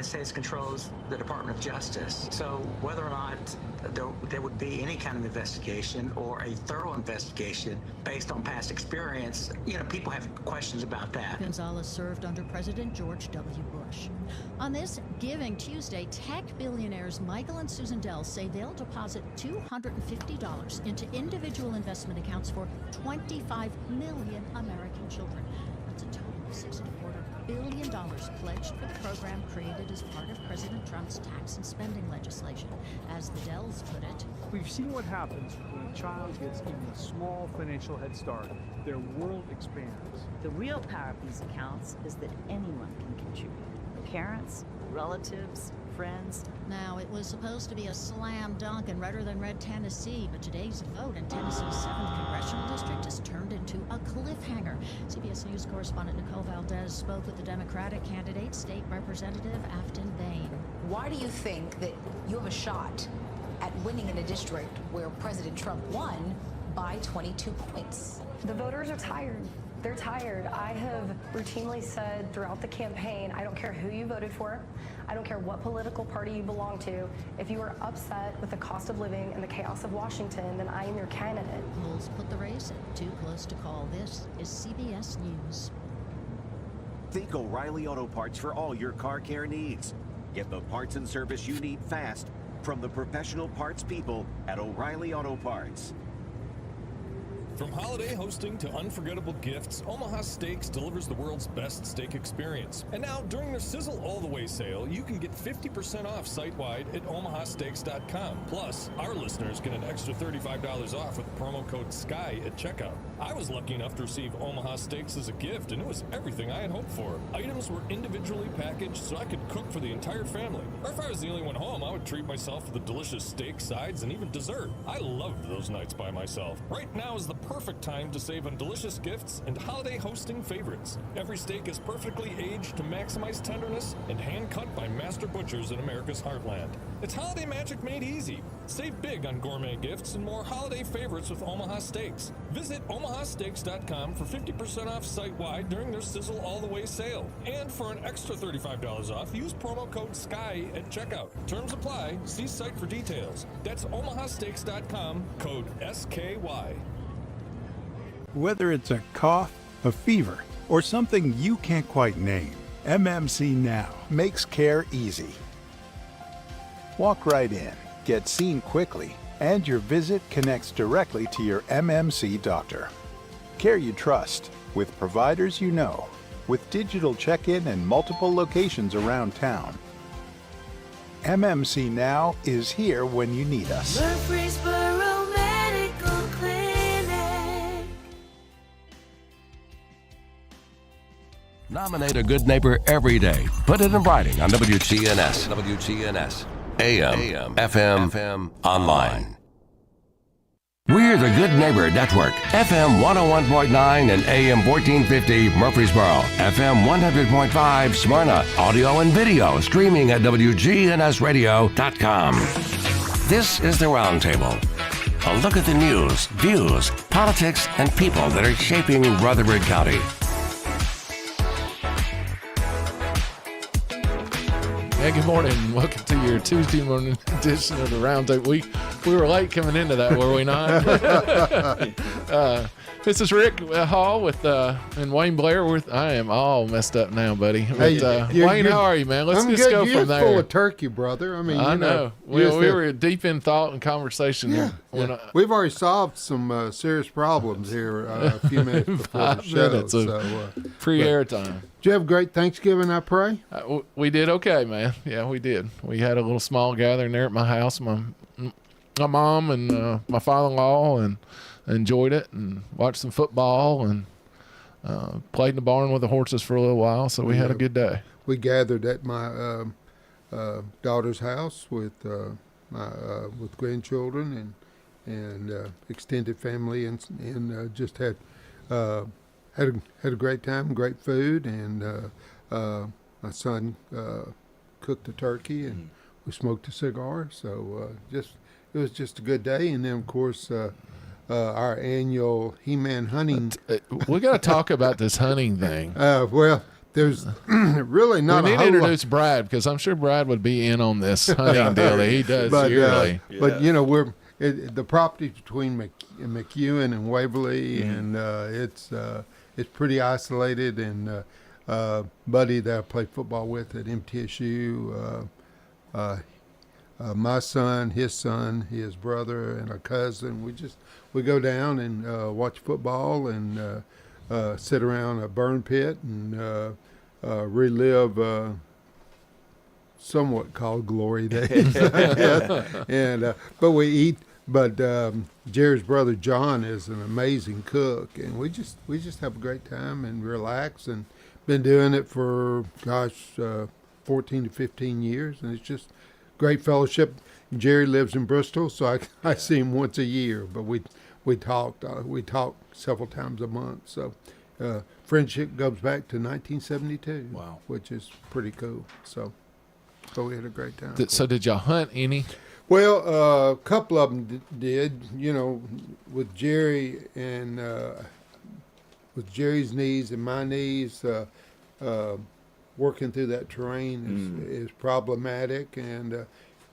United States controls the Department of Justice. So whether or not there would be any kind of investigation or a thorough investigation based on past experience, people have questions about that. Gonzalez served under President George W. Bush. On this Giving Tuesday, tech billionaires Michael and Susan Dell say they'll deposit $250 into individual investment accounts for 25 million American children. That's a total of $6.25 billion pledged for the program created as part of President Trump's tax and spending legislation. As the Dells put it, we've seen what happens when a child gets even a small financial head start. Their world expands. The real power of these accounts is that anyone can contribute. Parents, relatives, friends. Now, it was supposed to be a slam dunk in redder than red Tennessee, but today's vote in Tennessee's 7th congressional district has turned into a cliffhanger. CBS News correspondent Nicole Valdez spoke with the Democratic candidate, State Representative Afton Bain. Why do you think that you have a shot at winning in a district where President Trump won by 22 points? The voters are tired. They're tired. I have routinely said throughout the campaign, I don't care who you voted for. I don't care what political party you belong to. If you are upset with the cost of living and the chaos of Washington, then I am your candidate. Polls put the race at too close to call. This is CBS News. Think O'Reilly Auto Parts for all your car care needs. Get the parts and service you need fast from the professional parts people at O'Reilly Auto Parts. From holiday hosting to unforgettable gifts, Omaha Steaks delivers the world's best steak experience. And now, during their Sizzle All the Way sale, you can get 50% off site-wide at omahasteaks.com. Plus, our listeners get an extra $35 off with promo code SKY at checkout. I was lucky enough to receive Omaha Steaks as a gift, and it was everything I had hoped for. Items were individually packaged so I could cook for the entire family. Or if I was the only one home, I would treat myself with a delicious steak, sides, and even dessert. I loved those nights by myself. Right now is the perfect time to save on delicious gifts and holiday hosting favorites. Every steak is perfectly aged to maximize tenderness and hand-cut by master butchers in America's heartland. It's holiday magic made easy. Save big on gourmet gifts and more holiday favorites with Omaha Steaks. Visit omahasteaks.com for 50% off site-wide during their Sizzle All the Way sale. And for an extra $35 off, use promo code SKY at checkout. Terms apply. See site for details. That's omahasteaks.com, code SKY. Whether it's a cough, a fever, or something you can't quite name, MMC Now makes care easy. Walk right in, get seen quickly, and your visit connects directly to your MMC doctor. Care you trust, with providers you know, with digital check-in and multiple locations around town. MMC Now is here when you need us. Murfreesboro Medical Clinic. Nominate a good neighbor every day. Put it in writing on WGNS. WGNS. AM, FM, online. We're the Good Neighbor Network. FM 101.9 and AM 1450 Murfreesboro. FM 100.5 Smyrna. Audio and video streaming at wgnsradio.com. This is the Roundtable. A look at the news, views, politics, and people that are shaping Rutherford County. Hey, good morning. Welcome to your Tuesday morning edition of the Roundtable. We were late coming into that, were we not? This is Rick Hall and Wayne Blair. I am all messed up now, buddy. But, Wayne, how are you, man? Let's just go from there. You're full of turkey, brother. I mean, I know. We were deep in thought and conversation here. We've already solved some serious problems here a few minutes before the show. Pre-air time. Did you have a great Thanksgiving, I pray? We did okay, man. Yeah, we did. We had a little small gathering there at my house. My mom and my father-in-law, and enjoyed it and watched some football and played in the barn with the horses for a little while. So we had a good day. We gathered at my daughter's house with grandchildren and extended family, and just had a great time, great food, and my son cooked a turkey and we smoked a cigar. So it was just a good day. And then of course our annual He-Man hunting. We got to talk about this hunting thing. Well, there's really not we a need whole to introduce Brad, because I'm sure Brad would be in on this hunting deal that he does yearly. But the property between McEwen and Waverly, and it's pretty isolated. And Buddy that I played football with at MTSU, my son, his brother, and a cousin, we go down and watch football and sit around a burn pit and relive somewhat called glory days. And but we eat. But Jerry's brother John is an amazing cook, and we just have a great time and relax, and been doing it for 14 to 15 years, and it's just great fellowship. Jerry lives in Bristol, so I see him once a year, but we talk several times a month. So friendship goes back to 1972. Wow, which is pretty cool. So we had a great time. So did y'all hunt any? Well, a couple of them did. With Jerry and with Jerry's knees and my knees, working through that terrain is problematic, and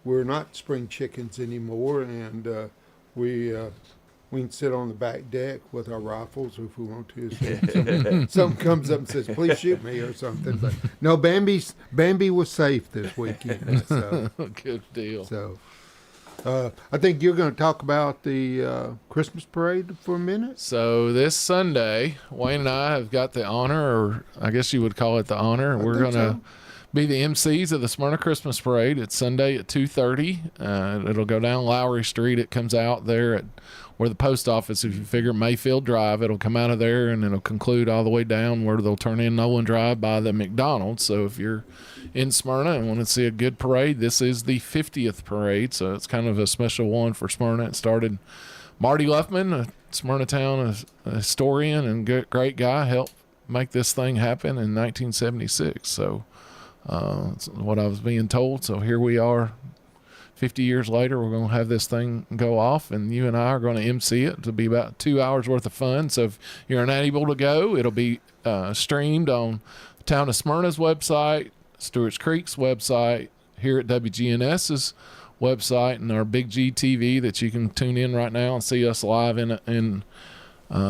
we're not spring chickens anymore, and we can sit on the back deck with our rifles if we want to. So someone comes up and says, "Please shoot me" or something. But no, Bambi was safe this weekend. So. Good deal. So. I think you're going to talk about the Christmas parade for a minute. So this Sunday, Wayne and I have got the honor, or I guess you would call it the honor. We're going to be the MCs of the Smyrna Christmas Parade. It's Sunday at 2:30. It'll go down Lowry Street. It comes out there at where the post office, if you figure Mayfield Drive, it'll come out of there and it'll conclude all the way down where they'll turn in Nolan Drive by the McDonald's. So if you're in Smyrna and want to see a good parade, this is the 50th parade, so it's kind of a special one for Smyrna. It started Marty Luffman, a Smyrna town historian and great guy, helped make this thing happen in 1976. So that's what I was being told. So here we are 50 years later. We're going to have this thing go off, and you and I are going to MC it. It'll be about 2 hours worth of fun. So if you're not able to go, it'll be streamed on the Town of Smyrna's website, Stewart's Creek's website, here at WGNS's website, and our Big G TV that you can tune in right now and see us live in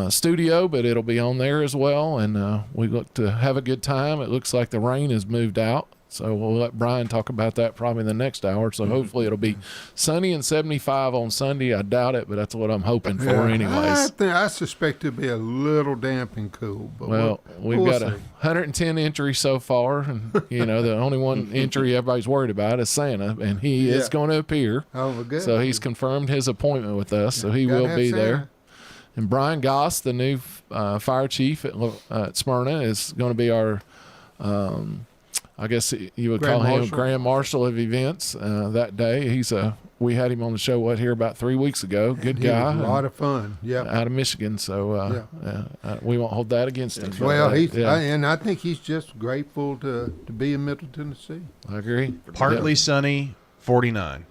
studio, but it'll be on there as well. And we look to have a good time. It looks like the rain has moved out, so we'll let Brian talk about that probably in the next hour. So hopefully it'll be sunny and 75 on Sunday. I doubt it, but that's what I'm hoping for anyways. I suspect it'll be a little damp and cool. But we've got 110 entries so far, and the only one entry everybody's worried about is Santa, and he is going to appear. Oh, good. So he's confirmed his appointment with us, so he will be there. And Brian Goss, the new fire chief at Smyrna, is going to be our I guess you would call him Grand Marshal of events that day. We had him on the show here about 3 weeks ago. Good guy. A lot of fun. Yeah. Out of Michigan, so we won't hold that against him. Well, and I think he's just grateful to be in Middle Tennessee. I agree. Partly sunny, 49.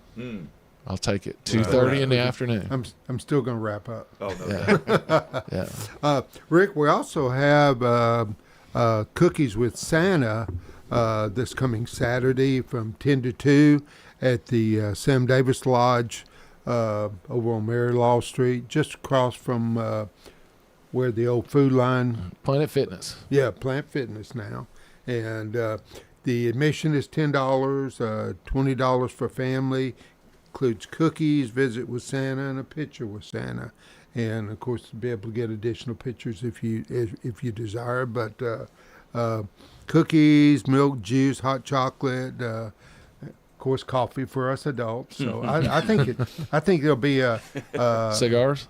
I'll take it. 2:30 in the afternoon. I'm still going to wrap up. Oh, no. Yeah. Rick, we also have Cookies with Santa this coming Saturday from 10 to 2 at the Sam Davis Lodge over on Mary Law Street, just across from where the old Food Line. Planet Fitness. Yeah, Planet Fitness now. And the admission is $10, $20 for family. Includes cookies, visit with Santa, and a picture with Santa. And, of course, to be able to get additional pictures if you desire. But cookies, milk, juice, hot chocolate, of course, coffee for us adults. So I think it'll be cigars.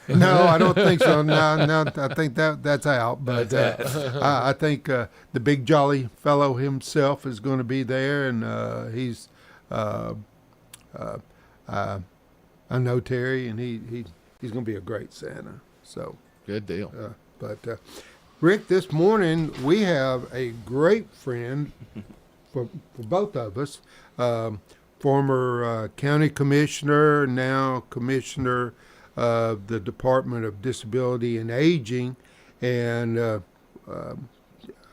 No, I don't think so. No, I think that's out. But I think the big jolly fellow himself is going to be there, and he's. I know Terry, and he's going to be a great Santa. So good deal. But Rick, this morning we have a great friend for both of us, former county commissioner, now commissioner of the Department of Disability and Aging, and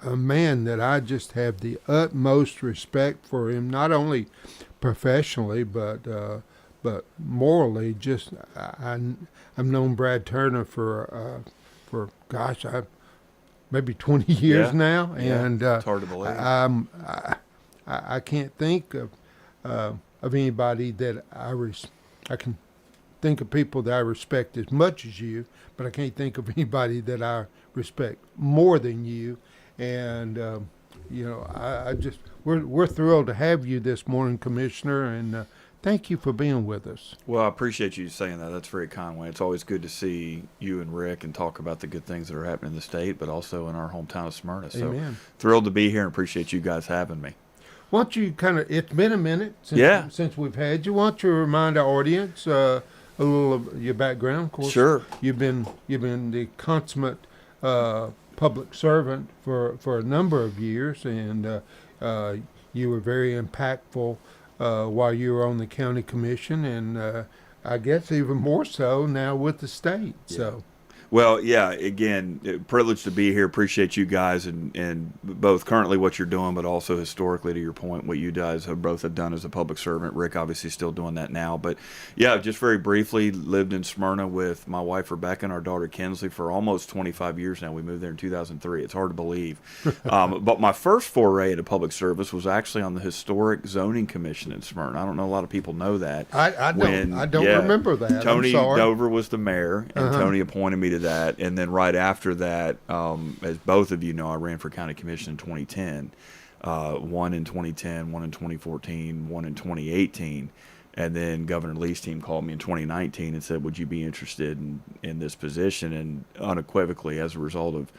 a man that I just have the utmost respect for him, not only professionally but morally. Just I've known Brad Turner for gosh, maybe 20 years now, and it's hard to believe. I can't think of anybody that I can think of people that I respect as much as you, but I can't think of anybody that I respect more than you. And I just we're thrilled to have you this morning, Commissioner, and thank you for being with us. Well, I appreciate you saying that. That's very kind, Wayne. It's always good to see you and Rick and talk about the good things that are happening in the state, but also in our hometown of Smyrna. So Amen. Thrilled to be here and appreciate you guys having me. Why don't you it's been a minute since we've had you. Why don't you remind our audience a little of your background? Of course, sure. You've been the consummate public servant for a number of years, and you were very impactful while you were on the county commission, and I guess even more so now with the state. Yeah. So. Well, yeah, again, privileged to be here. Appreciate you guys and both currently what you're doing, but also historically, to your point, what you guys have done as a public servant. Rick obviously still doing that now. But, yeah, just very briefly, lived in Smyrna with my wife, Rebecca, and our daughter, Kinsley, for almost 25 years now. We moved there in 2003. It's hard to believe. But my first foray into public service was actually on the Historic Zoning Commission in Smyrna. I don't know a lot of people know that. I don't remember that. Tony I'm sorry. Dover was the mayor, and Tony appointed me to that, and then right after that, as both of you know, I ran for county commission in 2010, one in 2010, one in 2014, one in 2018, and then Governor Lee's team called me in 2019 and said, would you be interested in this position? And unequivocally, as a result of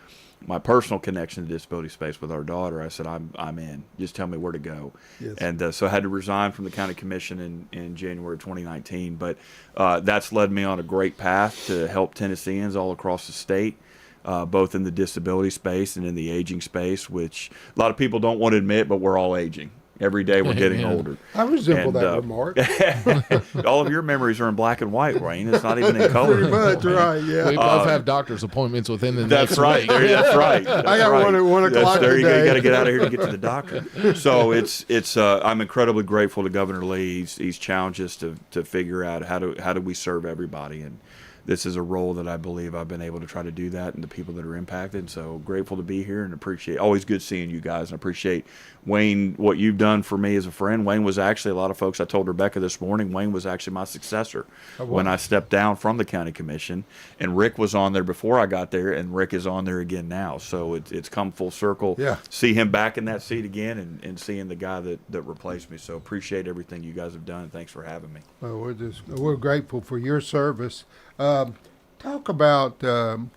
my personal connection to the disability space with our daughter, I said, I'm in. Just tell me where to go. Yes. And so I had to resign from the county commission in January 2019. But that's led me on a great path to help Tennesseans all across the state, both in the disability space and in the aging space, which a lot of people don't want to admit, but we're all aging. Every day we're getting older. I resemble that remark. All of your memories are in black and white, Wayne. It's not even in color. Pretty much, right, yeah. We both have doctor's appointments within the next week. That's right. I got one at 1 o'clock there today. You got to get out of here to get to the doctor. So it's I'm incredibly grateful to Governor Lee. He's challenged us to figure out how do we serve everybody, and this is a role that I believe I've been able to try to do that, and the people that are impacted. So grateful to be here and appreciate. Always good seeing you guys, and appreciate Wayne, what you've done for me as a friend. Wayne was actually, a lot of folks, I told Rebecca this morning, Wayne was actually my successor when I stepped down from the county commission, and Rick was on there before I got there, and Rick is on there again now. So it's come full circle. Yeah. See him back in that seat again, and seeing the guy that replaced me. So appreciate everything you guys have done, and thanks for having me. Well, we're grateful for your service. Talk about the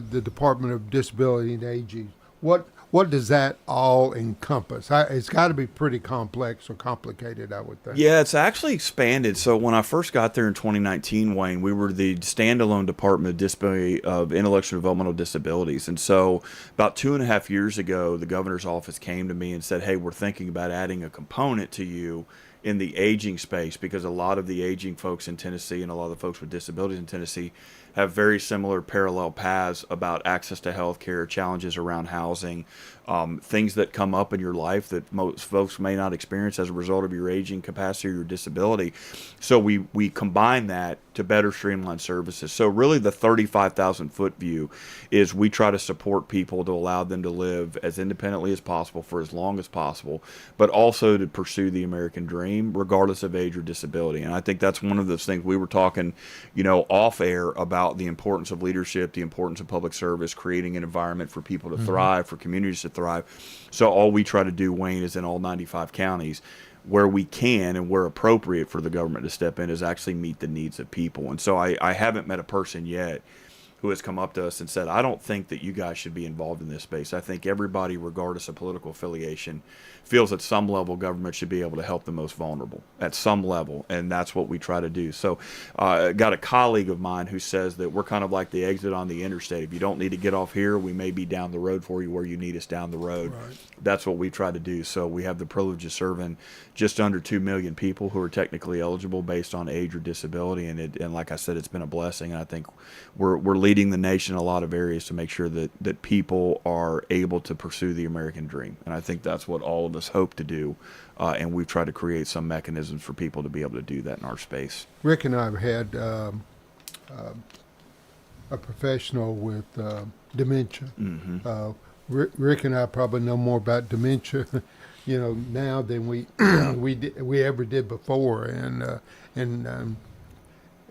Department of Disability and Aging. What does that all encompass? It's got to be pretty complex or complicated, I would think. Yeah, it's actually expanded. So when I first got there in 2019, Wayne, we were the standalone Department of Intellectual and Developmental Disabilities. And so about 2.5 years ago, the governor's office came to me and said, hey, we're thinking about adding a component to you in the aging space, because a lot of the aging folks in Tennessee and a lot of the folks with disabilities in Tennessee have very similar parallel paths about access to health care, challenges around housing, things that come up in your life that most folks may not experience as a result of your aging capacity or your disability. So we combine that to better streamline services. So really the 35,000 foot view is we try to support people to allow them to live as independently as possible for as long as possible, but also to pursue the American dream regardless of age or disability. And I think that's one of those things we were talking, off air about the importance of leadership, the importance of public service, creating an environment for people to thrive, for communities to thrive. So all we try to do, Wayne, is in all 95 counties, where we can and where appropriate for the government to step in, is actually meet the needs of people. And so I haven't met a person yet who has come up to us and said, I don't think that you guys should be involved in this space. I think everybody, regardless of political affiliation, feels at some level government should be able to help the most vulnerable at some level, and that's what we try to do. So I got a colleague of mine who says that we're kind of like the exit on the interstate. If you don't need to get off here, we may be down the road for you where you need us down the road. Right. That's what we try to do. So we have the privilege of serving just under 2 million people who are technically eligible based on age or disability, and like I said, it's been a blessing, and I think we're leading leading the nation in a lot of areas to make sure that people are able to pursue the American dream. And I think that's what all of us hope to do. And we've tried to create some mechanisms for people to be able to do that in our space. Rick and I have had a professional with dementia. Mm-hmm. Rick and I probably know more about dementia, now than we ever did before, and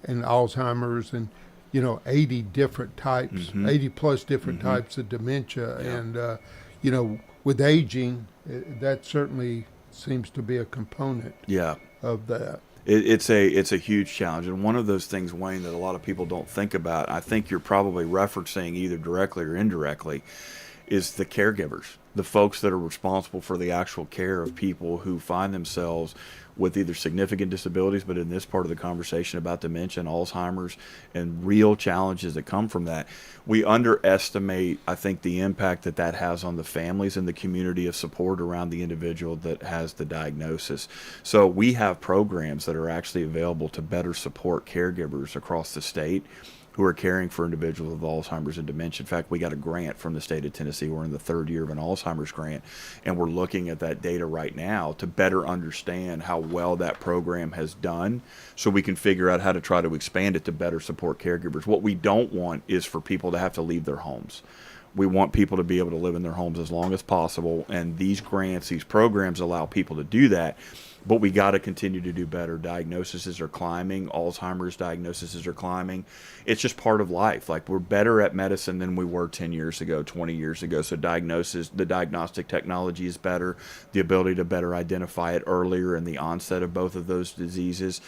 Alzheimer's and 80 different types, 80 plus different types of dementia, and with aging, that certainly seems to be a component of that. It's a huge challenge, and one of those things, Wayne, that a lot of people don't think about, I think you're probably referencing either directly or indirectly, is the caregivers, the folks that are responsible for the actual care of people who find themselves with either significant disabilities, but in this part of the conversation about dementia and Alzheimer's and real challenges that come from that. We underestimate, I think, the impact that has on the families and the community of support around the individual that has the diagnosis. So we have programs that are actually available to better support caregivers across the state who are caring for individuals with Alzheimer's and dementia. In fact, we got a grant from the state of Tennessee. We're in the third year of an Alzheimer's grant, and we're looking at that data right now to better understand how well that program has done so we can figure out how to try to expand it to better support caregivers. What we don't want is for people to have to leave their homes. We want people to be able to live in their homes as long as possible, and these grants, these programs allow people to do that. But we got to continue to do better. Diagnoses are climbing. Alzheimer's diagnoses are climbing. It's just part of life. Like, we're better at medicine than we were 10 years ago, 20 years ago. So the diagnostic technology is better. The ability to better identify it earlier in the onset of both of those diseases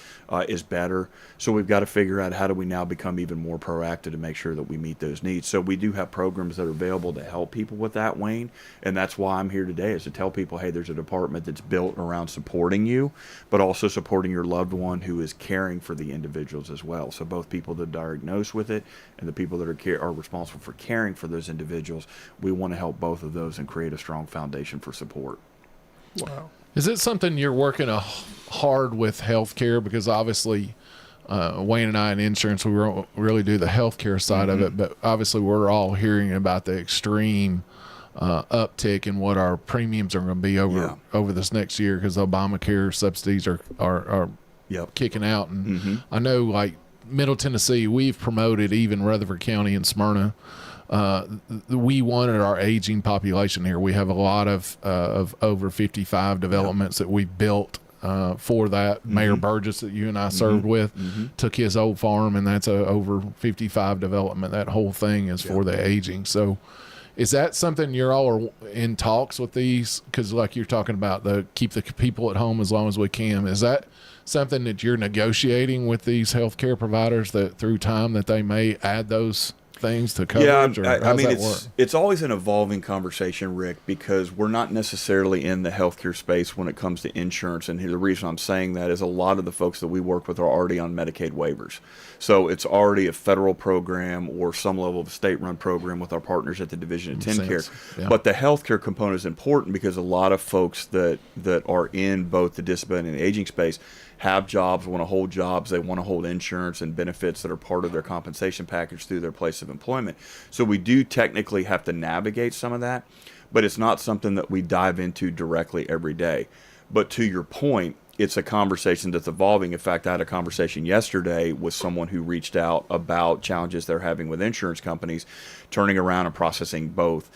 is better. So we've got to figure out how do we now become even more proactive to make sure that we meet those needs. So we do have programs that are available to help people with that, Wayne. And that's why I'm here today, is to tell people, hey, there's a department that's built around supporting you, but also supporting your loved one who is caring for the individuals as well. So both people that are diagnosed with it and the people that are responsible for caring for those individuals, we want to help both of those and create a strong foundation for support. Wow. Is it something you're working hard with healthcare? Because obviously, Wayne and I in insurance, we really do the healthcare side of it, but obviously we're all hearing about the extreme uptick in what our premiums are going to be over this next year, because Obamacare subsidies are kicking out. And I know, like Middle Tennessee, we've promoted, even Rutherford County and Smyrna. We wanted our aging population here. We have a lot of over 55 developments that we've built for that. Mayor Burgess, that you and I served with, took his old farm, and that's a over 55 development. That whole thing is for the aging. So is that something you're all are in talks with these? Because like you're talking about, keep the people at home as long as we can. Is that something that you're negotiating with these healthcare providers, that through time that they may add those things to coverage? I mean, it's always an evolving conversation, Rick, because we're not necessarily in the healthcare space when it comes to insurance. And the reason I'm saying that is a lot of the folks that we work with are already on Medicaid waivers. So it's already a federal program or some level of state-run program with our partners at the Division of TennCare. But the healthcare component is important because a lot of folks that are in both the disability and aging space have jobs, want to hold jobs, they want to hold insurance and benefits that are part of their compensation package through their place of employment. So we do technically have to navigate some of that, but it's not something that we dive into directly every day. But to your point, it's a conversation that's evolving. In fact, I had a conversation yesterday with someone who reached out about challenges they're having with insurance companies, turning around and processing both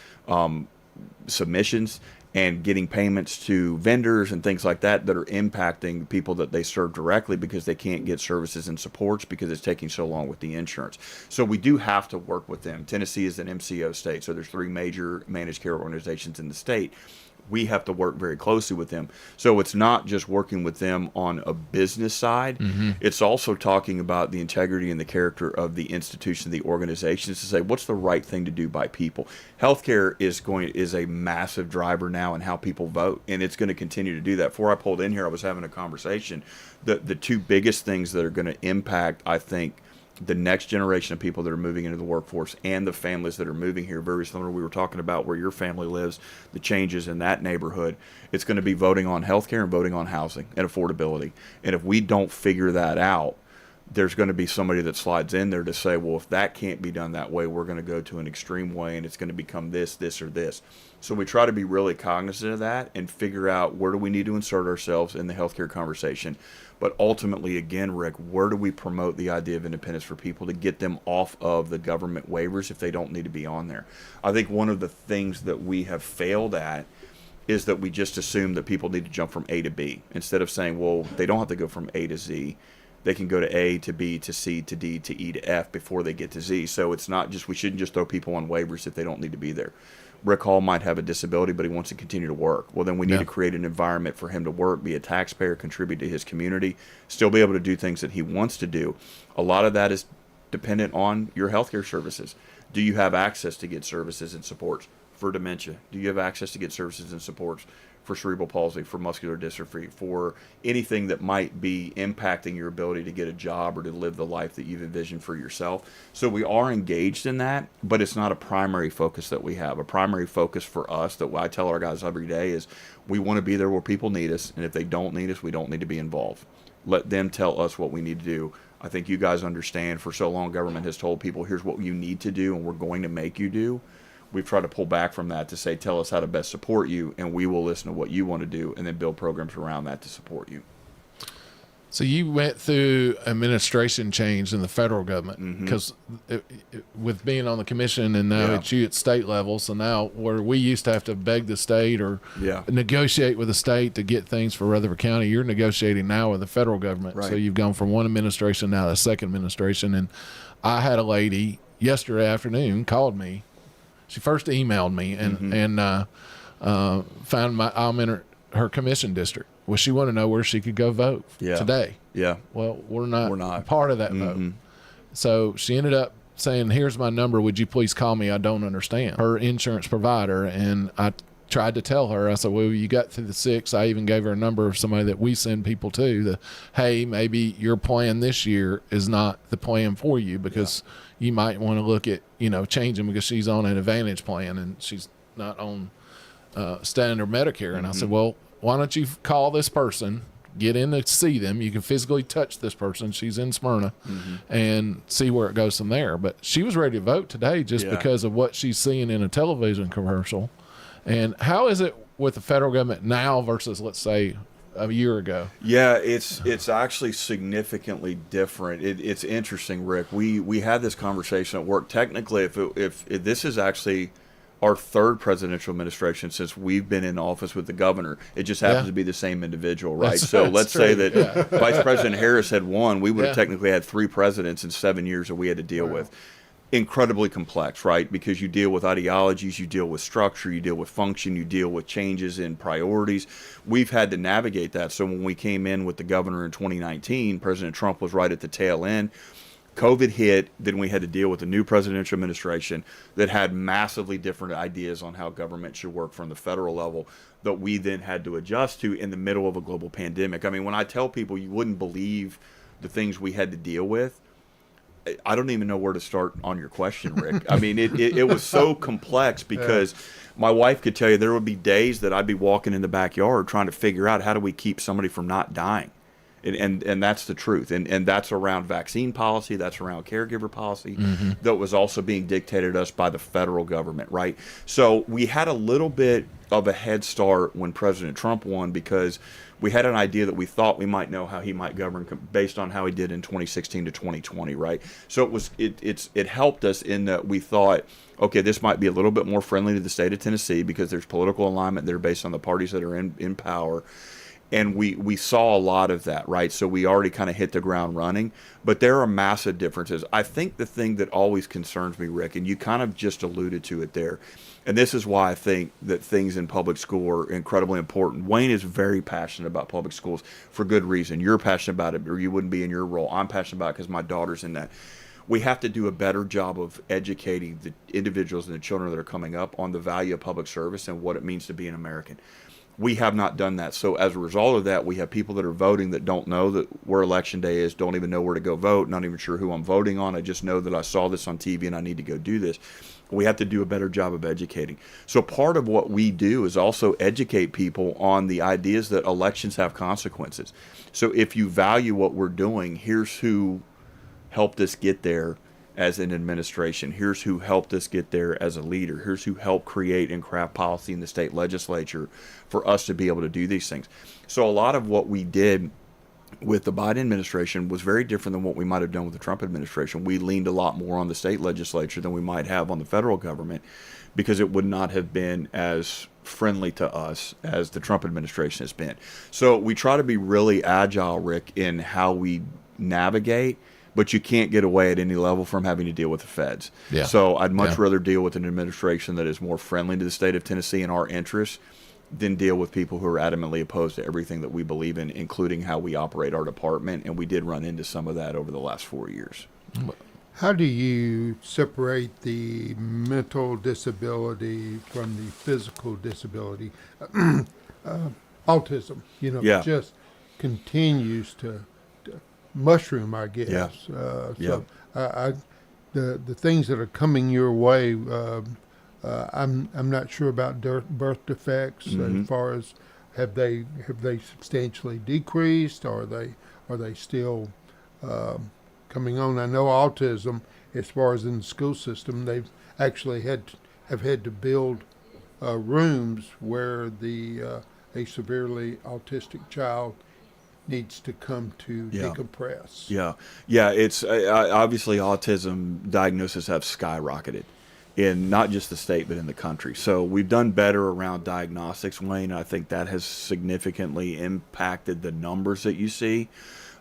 submissions and getting payments to vendors and things like that that are impacting people that they serve directly because they can't get services and supports because it's taking so long with the insurance. So we do have to work with them. Tennessee is an MCO state, so there's 3 major managed care organizations in the state. We have to work very closely with them. So it's not just working with them on a business side. It's also talking about the integrity and the character of the institution, the organizations, to say what's the right thing to do by people. Healthcare is a massive driver now in how people vote, and it's going to continue to do that. Before I pulled in here, I was having a conversation. The 2 biggest things that are going to impact, I think, the next generation of people that are moving into the workforce and the families that are moving here, very similar. We were talking about where your family lives, the changes in that neighborhood. It's going to be voting on healthcare and voting on housing and affordability. And if we don't figure that out, there's going to be somebody that slides in there to say, well, if that can't be done that way, we're going to go to an extreme way, and it's going to become this, this, or this. So we try to be really cognizant of that and figure out where do we need to insert ourselves in the healthcare conversation. But ultimately, again, Rick, where do we promote the idea of independence for people to get them off of the government waivers if they don't need to be on there? I think one of the things that we have failed at is that we just assume that people need to jump from A to B instead of saying, well, they don't have to go from A to Z. They can go to A to B to C to D to E to F before they get to Z. So it's not just, we shouldn't just throw people on waivers if they don't need to be there. Rick Hall might have a disability, but he wants to continue to work. Well, then we need to create an environment for him to work, be a taxpayer, contribute to his community, still be able to do things that he wants to do. A lot of that is dependent on your healthcare services. Do you have access to get services and supports for dementia? Do you have access to get services and supports for cerebral palsy, for muscular dystrophy, for anything that might be impacting your ability to get a job or to live the life that you've envisioned for yourself? So we are engaged in that, but it's not a primary focus that we have. A primary focus for us that I tell our guys every day is we want to be there where people need us, and if they don't need us, we don't need to be involved. Let them tell us what we need to do. I think you guys understand for so long government has told people, here's what you need to do, and we're going to make you do. We've tried to pull back from that to say, tell us how to best support you, and we will listen to what you want to do and then build programs around that to support you. So you went through administration change in the federal government because with being on the commission and now it's you at state level. So now where we used to have to beg the state or negotiate with the state to get things for Rutherford County, you're negotiating now with the federal government. Right. So you've gone from one administration now to the second administration. And I had a lady yesterday afternoon called me. She first emailed me and found I'm in her commission district. Well, she wanted to know where she could go vote today. Yeah. Well, we're not part of that vote. So she ended up saying, here's my number. Would you please call me? I don't understand. Her insurance provider. And I tried to tell her, I said, well, you got through the 6. I even gave her a number of somebody that we send people to. Hey, maybe your plan this year is not the plan for you because you might want to look at, changing because she's on an Advantage plan and she's not on standard Medicare. And I said, well, why don't you call this person, get in to see them. You can physically touch this person. She's in Smyrna and see where it goes from there. But she was ready to vote today just because of what she's seeing in a television commercial. And how is it with the federal government now versus, let's say, a year ago? Yeah, it's actually significantly different. It's interesting, Rick. We had this conversation at work. Technically, if this is actually our third presidential administration since we've been in office with the governor, it just happens to be the same individual, right? So let's say that Vice President Harris had won, we would have technically had 3 presidents in 7 years that we had to deal with. Incredibly complex, right? Because you deal with ideologies, you deal with structure, you deal with function, you deal with changes in priorities. We've had to navigate that. So when we came in with the governor in 2019, President Trump was right at the tail end. COVID hit, then we had to deal with a new presidential administration that had massively different ideas on how government should work from the federal level that we then had to adjust to in the middle of a global pandemic. I mean, when I tell people you wouldn't believe the things we had to deal with, I don't even know where to start on your question, Rick. I mean, it was so complex because my wife could tell you there would be days that I'd be walking in the backyard trying to figure out how do we keep somebody from not dying. And that's the truth. And that's around vaccine policy. That's around caregiver policy that was also being dictated to us by the federal government, right? So we had a little bit of a head start when President Trump won because we had an idea that we thought we might know how he might govern based on how he did in 2016 to 2020, right? So it helped us in that we thought, okay, this might be a little bit more friendly to the state of Tennessee because there's political alignment there based on the parties that are in power. And we saw a lot of that, right? So we already kind of hit the ground running. But there are massive differences. I think the thing that always concerns me, Rick, and you kind of just alluded to it there, and this is why I think that things in public school are incredibly important. Wayne is very passionate about public schools for good reason. You're passionate about it, or you wouldn't be in your role. I'm passionate about it because my daughter's in that. We have to do a better job of educating the individuals and the children that are coming up on the value of public service and what it means to be an American. We have not done that. So as a result of that, we have people that are voting that don't know that where election day is, don't even know where to go vote, not even sure who I'm voting on. I just know that I saw this on TV and I need to go do this. We have to do a better job of educating. So part of what we do is also educate people on the ideas that elections have consequences. So if you value what we're doing, here's who helped us get there as an administration. Here's who helped us get there as a leader. Here's who helped create and craft policy in the state legislature for us to be able to do these things. So a lot of what we did with the Biden administration was very different than what we might have done with the Trump administration. We leaned a lot more on the state legislature than we might have on the federal government, because it would not have been as friendly to us as the Trump administration has been. So we try to be really agile, Rick, in how we navigate, but you can't get away at any level from having to deal with the feds. Yeah. So I'd much rather deal with an administration that is more friendly to the state of Tennessee and our interests than deal with people who are adamantly opposed to everything that we believe in, including how we operate our department. And we did run into some of that over the last 4 years. How do you separate the mental disability from the physical disability? Autism, just continues to mushroom, I guess. Yeah. The things that are coming your way, I'm not sure about birth defects as far as have they substantially decreased, or are they still coming on? I know autism, as far as in the school system, they've actually have had to build rooms where a severely autistic child needs to come to decompress. Yeah. It's obviously autism diagnoses have skyrocketed in not just the state but in the country. So we've done better around diagnostics, Wayne. I think that has significantly impacted the numbers that you see.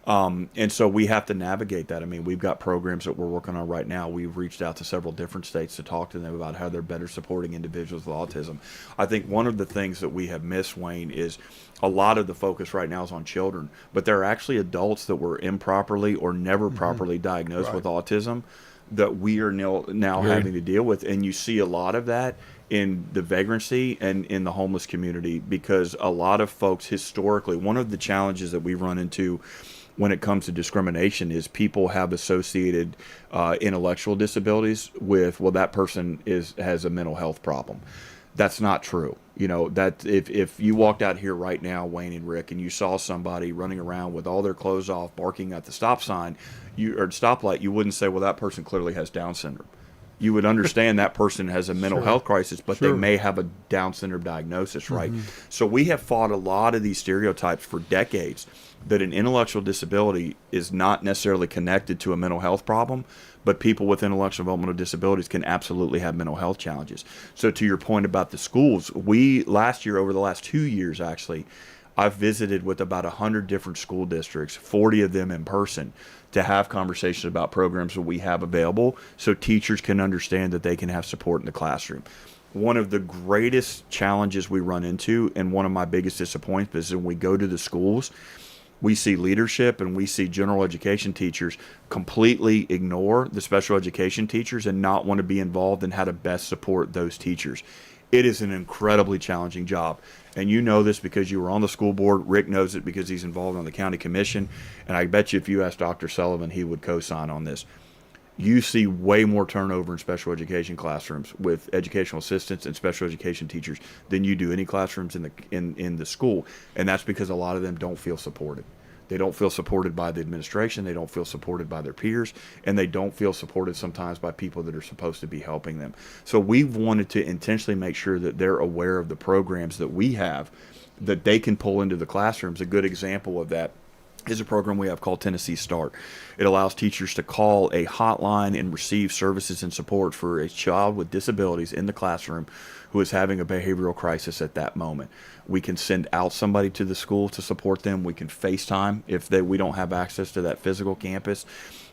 And so we have to navigate that. I mean, we've got programs that we're working on right now. We've reached out to several different states to talk to them about how they're better supporting individuals with autism. I think one of the things that we have missed, Wayne, is a lot of the focus right now is on children, but there are actually adults that were improperly or never properly diagnosed with autism that we are now having to deal with. And you see a lot of that in the vagrancy and in the homeless community, because a lot of folks historically, one of the challenges that we run into when it comes to discrimination is people have associated intellectual disabilities with, well, that person has a mental health problem. That's not true. That if you walked out here right now, Wayne and Rick, and you saw somebody running around with all their clothes off, barking at the stop sign, or stoplight, you wouldn't say, well, that person clearly has Down syndrome. You would understand that person has a mental health crisis, but they may have a Down syndrome diagnosis, right? So we have fought a lot of these stereotypes for decades, that an intellectual disability is not necessarily connected to a mental health problem, but people with intellectual developmental disabilities can absolutely have mental health challenges. So to your point about the schools, last year, over the last 2 years actually, I've visited with about 100 different school districts, 40 of them in person, to have conversations about programs that we have available so teachers can understand that they can have support in the classroom. One of the greatest challenges we run into, and one of my biggest disappointments, is when we go to the schools, we see leadership and we see general education teachers completely ignore the special education teachers and not want to be involved in how to best support those teachers. It is an incredibly challenging job. And you know this because you were on the school board. Rick knows it because he's involved on the county commission. And I bet you if you asked Dr. Sullivan, he would co-sign on this. You see way more turnover in special education classrooms with educational assistants and special education teachers than you do any classrooms in the school. And that's because a lot of them don't feel supported. They don't feel supported by the administration. They don't feel supported by their peers. And they don't feel supported sometimes by people that are supposed to be helping them. So we've wanted to intentionally make sure that they're aware of the programs that we have that they can pull into the classrooms. A good example of that is a program we have called Tennessee Start. It allows teachers to call a hotline and receive services and support for a child with disabilities in the classroom who is having a behavioral crisis at that moment. We can send out somebody to the school to support them. We can FaceTime if we don't have access to that physical campus.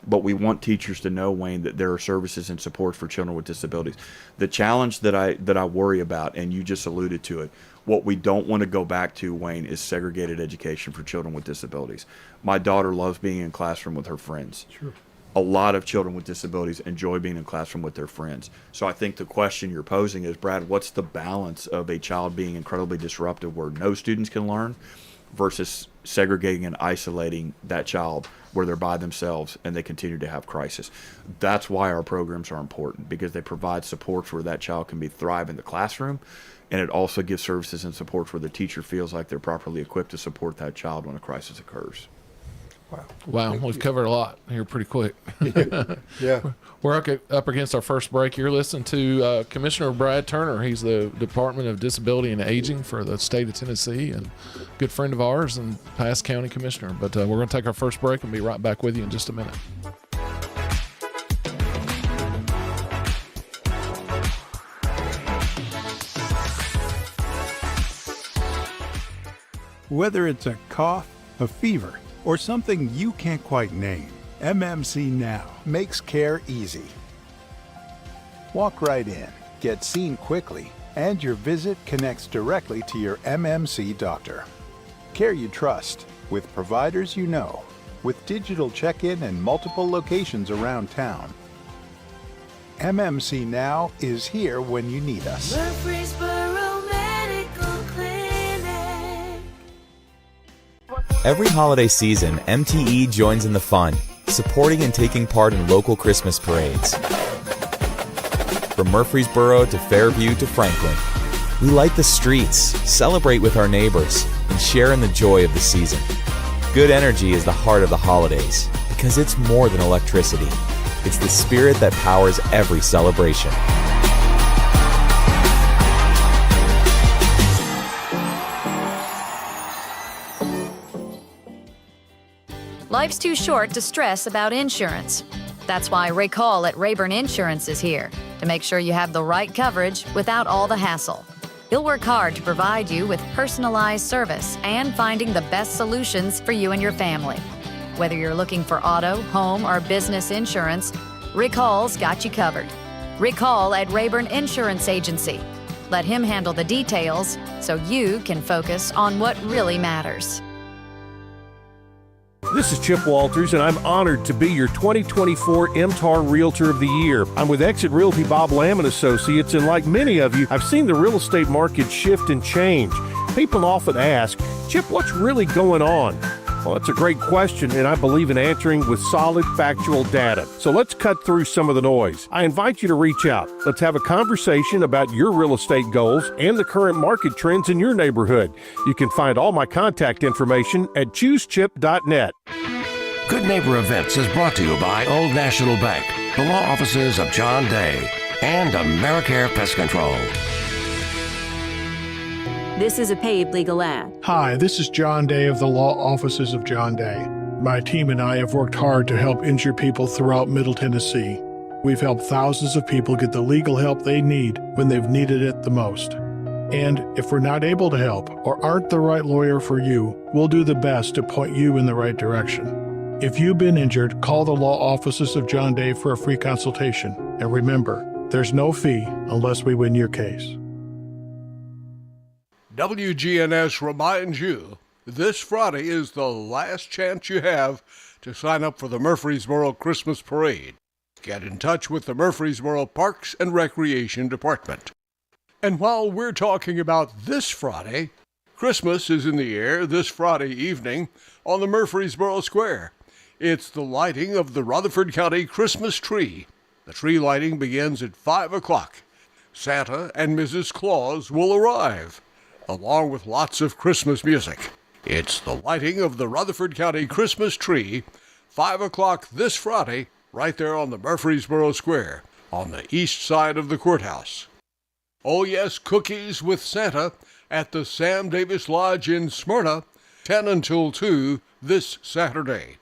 But we want teachers to know, Wayne, that there are services and supports for children with disabilities. The challenge that I worry about, and you just alluded to it, what we don't want to go back to, Wayne, is segregated education for children with disabilities. My daughter loves being in classroom with her friends. Sure. A lot of children with disabilities enjoy being in classroom with their friends. So I think the question you're posing is, Brad, what's the balance of a child being incredibly disruptive where no students can learn versus segregating and isolating that child where they're by themselves and they continue to have crisis? That's why our programs are important, because they provide supports where that child can thrive in the classroom, and it also gives services and supports where the teacher feels like they're properly equipped to support that child when a crisis occurs. Wow, we've covered a lot here pretty quick. Yeah. We're up against our first break. You're listening to Commissioner Brad Turner. He's the Department of Disability and Aging for the state of Tennessee, and a good friend of ours and past county commissioner. But we're going to take our first break and be right back with you in just a minute. Whether it's a cough, a fever, or something you can't quite name, MMC Now makes care easy. Walk right in, get seen quickly, and your visit connects directly to your MMC doctor. Care you trust, with providers you know, with digital check-in and multiple locations around town. MMC Now is here when you need us. Murfreesboro Medical Clinic. Every holiday season, MTE joins in the fun, supporting and taking part in local Christmas parades. From Murfreesboro to Fairview to Franklin, we light the streets, celebrate with our neighbors, and share in the joy of the season. Good energy is the heart of the holidays, because it's more than electricity. It's the spirit that powers every celebration. Life's too short to stress about insurance. That's why Ray Call at Rayburn Insurance is here to make sure you have the right coverage without all the hassle. He'll work hard to provide you with personalized service and finding the best solutions for you and your family. Whether you're looking for auto, home, or business insurance, Rick Hall's got you covered. Rick Hall at Rayburn Insurance Agency. Let him handle the details so you can focus on what really matters. This is Chip Walters, and I'm honored to be your 2024 MTAR Realtor of the Year. I'm with Exit Realty Bob Lamb & Associates, and like many of you, I've seen the real estate market shift and change. People often ask, Chip, what's really going on? Well, that's a great question, and I believe in answering with solid, factual data. So let's cut through some of the noise. I invite you to reach out. Let's have a conversation about your real estate goals and the current market trends in your neighborhood. You can find all my contact information at choosechip.net. Good Neighbor Events is brought to you by Old National Bank, the law offices of John Day, and AmeriCare Pest Control. This is a paid legal ad. Hi, this is John Day of the Law Offices of John Day. My team and I have worked hard to help injured people throughout Middle Tennessee. We've helped thousands of people get the legal help they need when they've needed it the most. And if we're not able to help or aren't the right lawyer for you, we'll do the best to point you in the right direction. If you've been injured, call the Law Offices of John Day for a free consultation. And remember, there's no fee unless we win your case. WGNS reminds you, this Friday is the last chance you have to sign up for the Murfreesboro Christmas Parade. Get in touch with the Murfreesboro Parks and Recreation Department. And while we're talking about this Friday, Christmas is in the air this Friday evening on the Murfreesboro Square. It's the lighting of the Rutherford County Christmas tree. The tree lighting begins at 5 o'clock. Santa and Mrs. Claus will arrive, along with lots of Christmas music. It's the lighting of the Rutherford County Christmas tree, 5 o'clock this Friday, right there on the Murfreesboro Square, on the east side of the courthouse. Oh yes, cookies with Santa at the Sam Davis Lodge in Smyrna, 10 until 2 this Saturday.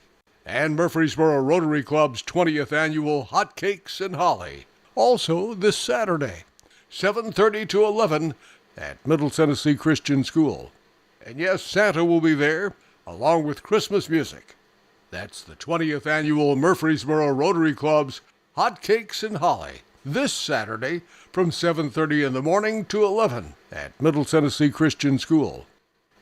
And Murfreesboro Rotary Club's 20th annual Hot Cakes and Holly, also this Saturday, 7:30 to 11 at Middle Tennessee Christian School. And yes, Santa will be there, along with Christmas music. That's the 20th annual Murfreesboro Rotary Club's Hot Cakes and Holly, this Saturday from 7:30 in the morning to 11 at Middle Tennessee Christian School.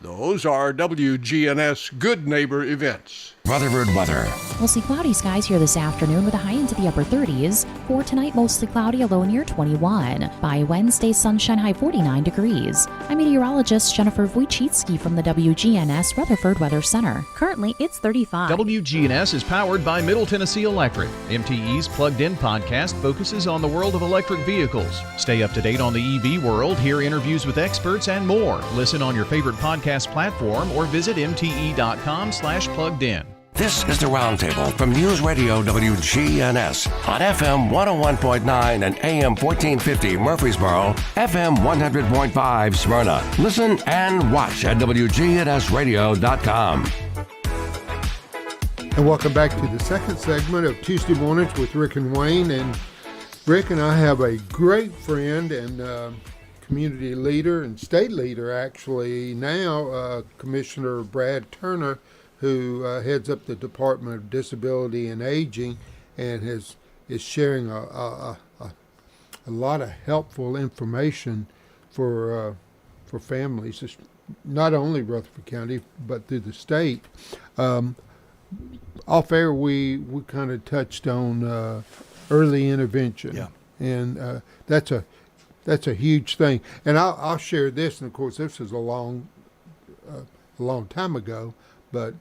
Those are WGNS Good Neighbor events. Rutherford weather. We'll see cloudy skies here this afternoon with a high into the upper 30s. For tonight, mostly cloudy, a low near 21. By Wednesday, sunshine, high 49 degrees. I'm meteorologist Jennifer Wojcicki from the WGNS Rutherford Weather Center. Currently, it's 35. WGNS is powered by Middle Tennessee Electric. MTE's Plugged In podcast focuses on the world of electric vehicles. Stay up to date on the EV world, hear interviews with experts, and more. Listen on your favorite podcast platform or visit mte.com/pluggedin. This is the Roundtable from News Radio WGNS on FM 101.9 and AM 1450 Murfreesboro, FM 100.5 Smyrna. Listen and watch at wgnsradio.com. And welcome back to the second segment of Tuesday Mornings with Rick and Wayne. And Rick and I have a great friend and community leader and state leader, actually, now, Commissioner Brad Turner, who heads up the Department of Disability and Aging and is sharing a lot of helpful information for families, not only Rutherford County, but through the state. Off air, we kind of touched on early intervention, yeah. And that's a huge thing. And I'll share this, and of course, this is a long time ago, but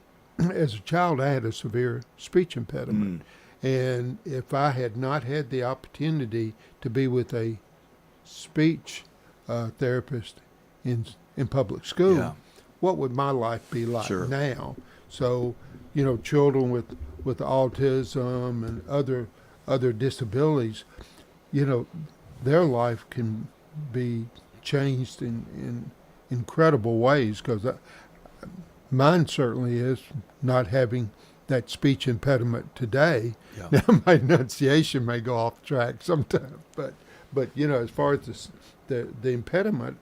as a child, I had a severe speech impediment. And if I had not had the opportunity to be with a speech therapist in public school, what would my life be like now? So, children with autism and other disabilities, their life can be changed in incredible ways, because mine certainly is, not having that speech impediment today. Now my enunciation may go off track sometimes, but as far as the impediment,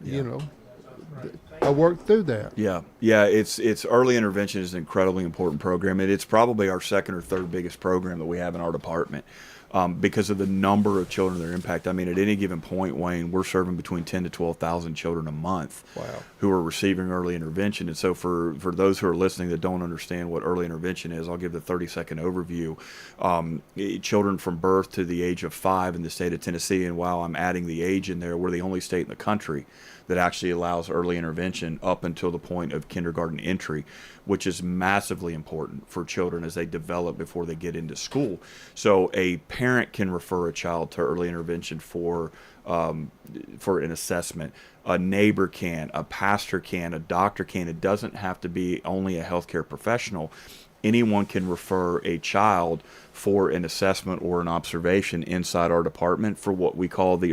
I worked through that. Yeah. It's early intervention is an incredibly important program, and it's probably our second or third biggest program that we have in our department. Because of the number of children that are impacted. I mean, at any given point, Wayne, we're serving between 10 to 12,000 children a month who are receiving early intervention. And so for those who are listening that don't understand what early intervention is, I'll give the 30-second overview. Children from birth to the age of 5 in the state of Tennessee, and while I'm adding the age in there, we're the only state in the country that actually allows early intervention up until the point of kindergarten entry, which is massively important for children as they develop before they get into school. So a parent can refer a child to early intervention for an assessment. A neighbor can, a pastor can, a doctor can. It doesn't have to be only a healthcare professional. Anyone can refer a child for an assessment or an observation inside our department for what we call the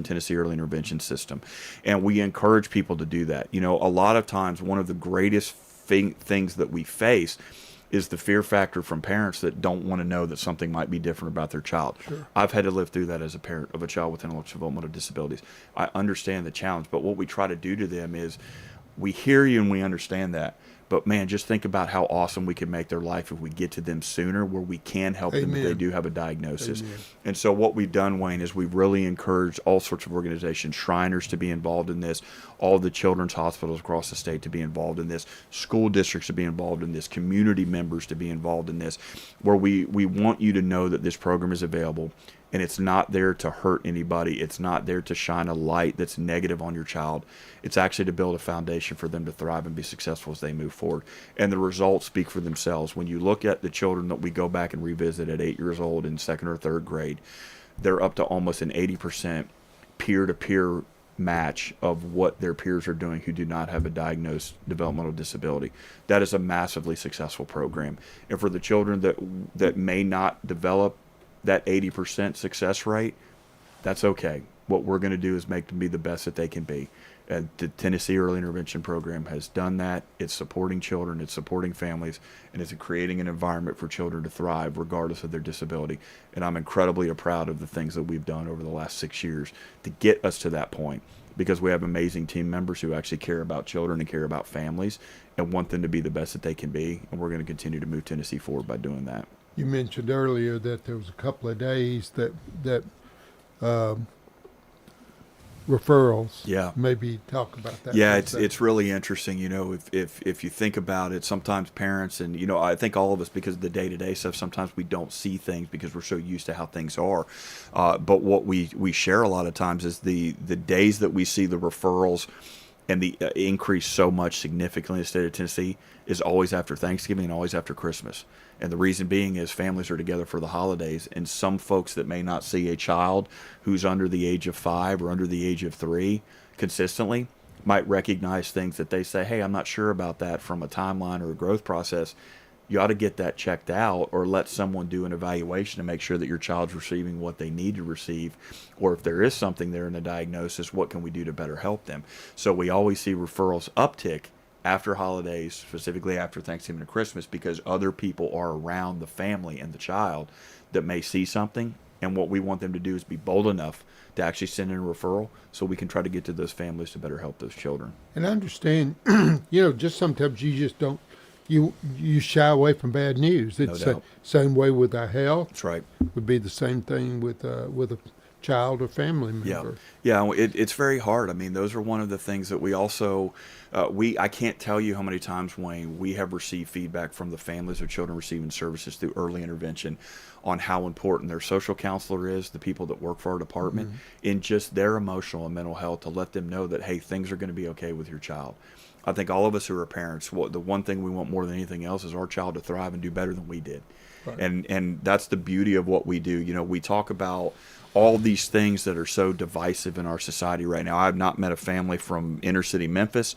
Tennessee Early Intervention System. And we encourage people to do that. A lot of times one of the greatest things that we face is the fear factor from parents that don't want to know that something might be different about their child. I've had to live through that as a parent of a child with intellectual developmental disabilities. I understand the challenge, but what we try to do to them is we hear you and we understand that. But man, just think about how awesome we can make their life if we get to them sooner, where we can help them if they do have a diagnosis. And so what we've done, Wayne, is we've really encouraged all sorts of organizations, Shriners to be involved in this, all the children's hospitals across the state to be involved in this, school districts to be involved in this, community members to be involved in this, where we want you to know that this program is available. And it's not there to hurt anybody. It's not there to shine a light that's negative on your child. It's actually to build a foundation for them to thrive and be successful as they move forward. And the results speak for themselves. When you look at the children that we go back and revisit at 8 years old in second or third grade, they're up to almost an 80% peer-to-peer match of what their peers are doing who do not have a diagnosed developmental disability. That is a massively successful program. And for the children that may not develop that 80% success rate, that's okay. What we're going to do is make them be the best that they can be. And the Tennessee Early Intervention Program has done that. It's supporting children, it's supporting families, and it's creating an environment for children to thrive regardless of their disability. And I'm incredibly proud of the things that we've done over the last 6 years to get us to that point, because we have amazing team members who actually care about children and care about families and want them to be the best that they can be. And we're going to continue to move Tennessee forward by doing that. You mentioned earlier that there was a couple of days that referrals. Maybe talk about that. It's really interesting. If you think about it, sometimes parents and I think all of us, because of the day-to-day stuff, sometimes we don't see things because we're so used to how things are. But what we share a lot of times is the days that we see the referrals and the increase so much significantly in the state of Tennessee is always after Thanksgiving and always after Christmas. And the reason being is families are together for the holidays, and some folks that may not see a child who's under the age of 5 or under the age of 3 consistently might recognize things that they say, hey, I'm not sure about that from a timeline or a growth process. you ought to get that checked out, or let someone do an evaluation to make sure that your child's receiving what they need to receive. Or if there is something there in the diagnosis, what can we do to better help them? So we always see referrals uptick after holidays, specifically after Thanksgiving and Christmas, because other people are around the family and the child that may see something. And what we want them to do is be bold enough to actually send in a referral so we can try to get to those families to better help those children. And I understand, just sometimes you just don't, you shy away from bad news. It's the same way with our health. That's right. Would be the same thing with a child or family member. Yeah, it's very hard. I mean, those are one of the things that we also, I can't tell you how many times, Wayne, we have received feedback from the families of children receiving services through early intervention on how important their social counselor is, the people that work for our department, in just their emotional and mental health, to let them know that, hey, things are going to be okay with your child. I think all of us who are parents, the one thing we want more than anything else is our child to thrive and do better than we did. Right. And that's the beauty of what we do. We talk about all these things that are so divisive in our society right now. I've not met a family from inner city Memphis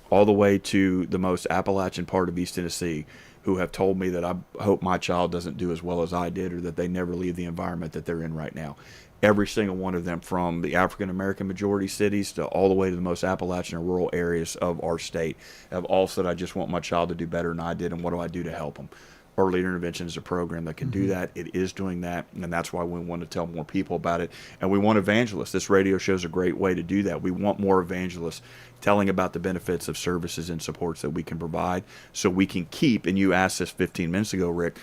all the way to the most Appalachian part of East Tennessee who have told me that I hope my child doesn't do as well as I did, or that they never leave the environment that they're in right now. Every single one of them, from the African-American majority cities to all the way to the most Appalachian and rural areas of our state, have all said, I just want my child to do better than I did, and what do I do to help them? Early intervention is a program that can do that. It is doing that, and that's why we want to tell more people about it. And we want evangelists. This radio show is a great way to do that. We want more evangelists telling about the benefits of services and supports that we can provide, so we can keep, and you asked this 15 minutes ago, Rick,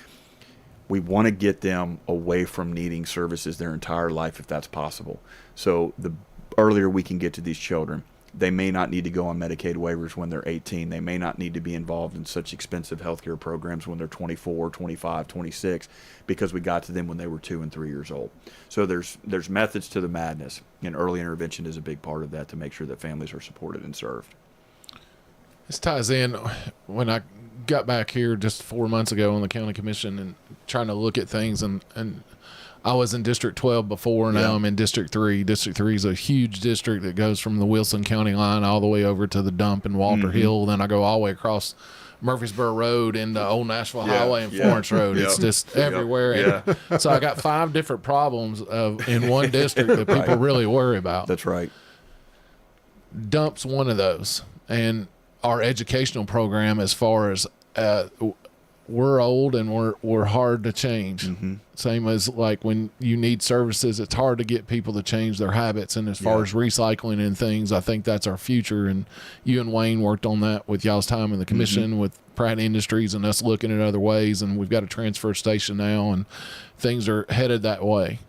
we want to get them away from needing services their entire life if that's possible. So the earlier we can get to these children, they may not need to go on Medicaid waivers when they're 18. They may not need to be involved in such expensive healthcare programs when they're 24, 25, 26, because we got to them when they were 2 and 3 years old. So there's methods to the madness, and early intervention is a big part of that to make sure that families are supported and served. This ties in when I got back here just 4 months ago on the county commission and trying to look at things, and I was in District 12 before, now I'm in District 3. District 3 is a huge district that goes from the Wilson County line all the way over to the dump in Walter Hill. Then I go all the way across Murfreesboro Road into Old Nashville Highway and Florence Road. It's just everywhere. And so I got 5 different problems in one district that people really worry about. That's right. Dump's one of those. And our educational program, as far as we're old and we're hard to change. Same as like when you need services, it's hard to get people to change their habits. And as far as recycling and things, I think that's our future. And you and Wayne worked on that with y'all's time in the commission with Pratt Industries and us looking at other ways. And we've got a transfer station now, and things are headed that way.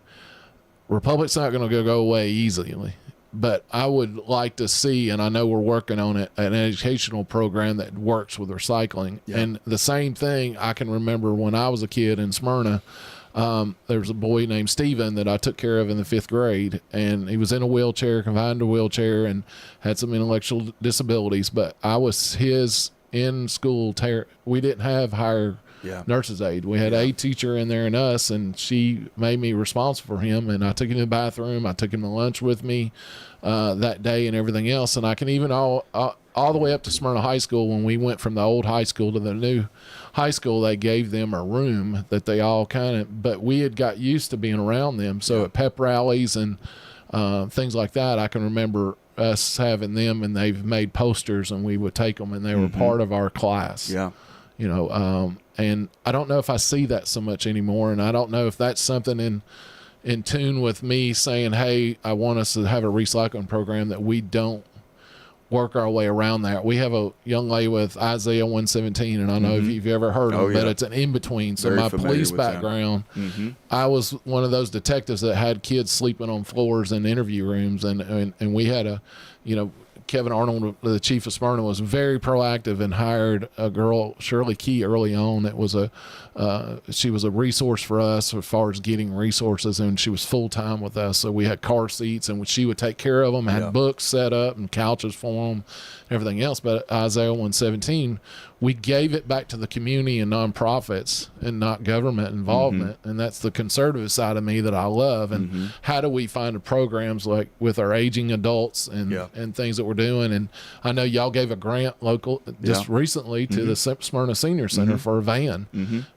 Republic's not going to go away easily. But I would like to see, and I know we're working on it, an educational program that works with recycling. And the same thing I can remember when I was a kid in Smyrna. There was a boy named Steven that I took care of in the 5th grade, and he was in a wheelchair, confined to a wheelchair, and had some intellectual disabilities. But I was his in-school we didn't have higher nurse's aide. We had a teacher in there and us, and she made me responsible for him, and I took him to the bathroom. I took him to lunch with me that day and everything else. And I can even all the way up to Smyrna High School, when we went from the old high school to the new high school, they gave them a room that they all but we had got used to being around them. So at pep rallies and things like that, I can remember us having them, and they've made posters, and we would take them, and they were part of our class. And I don't know if I see that so much anymore, and I don't know if that's something in tune with me saying, hey, I want us to have a recycling program, that we don't work our way around that. We have a young lady with Isaiah 117, and I know if you've ever heard of it, but it's an in-between. So my police background, I was one of those detectives that had kids sleeping on floors in interview rooms, and we had Kevin Arnold, the chief of Smyrna, was very proactive and hired a girl, Shirley Key, early on. It was she was a resource for us as far as getting resources, and she was full-time with us. So we had car seats, and she would take care of them, had books set up and couches for them, everything else. But Isaiah 117, we gave it back to the community and nonprofits and not government involvement. And that's the conservative side of me that I love. And how do we find programs like with our aging adults and things that we're doing. And I know y'all gave a grant local just recently to the Smyrna Senior Center for a van.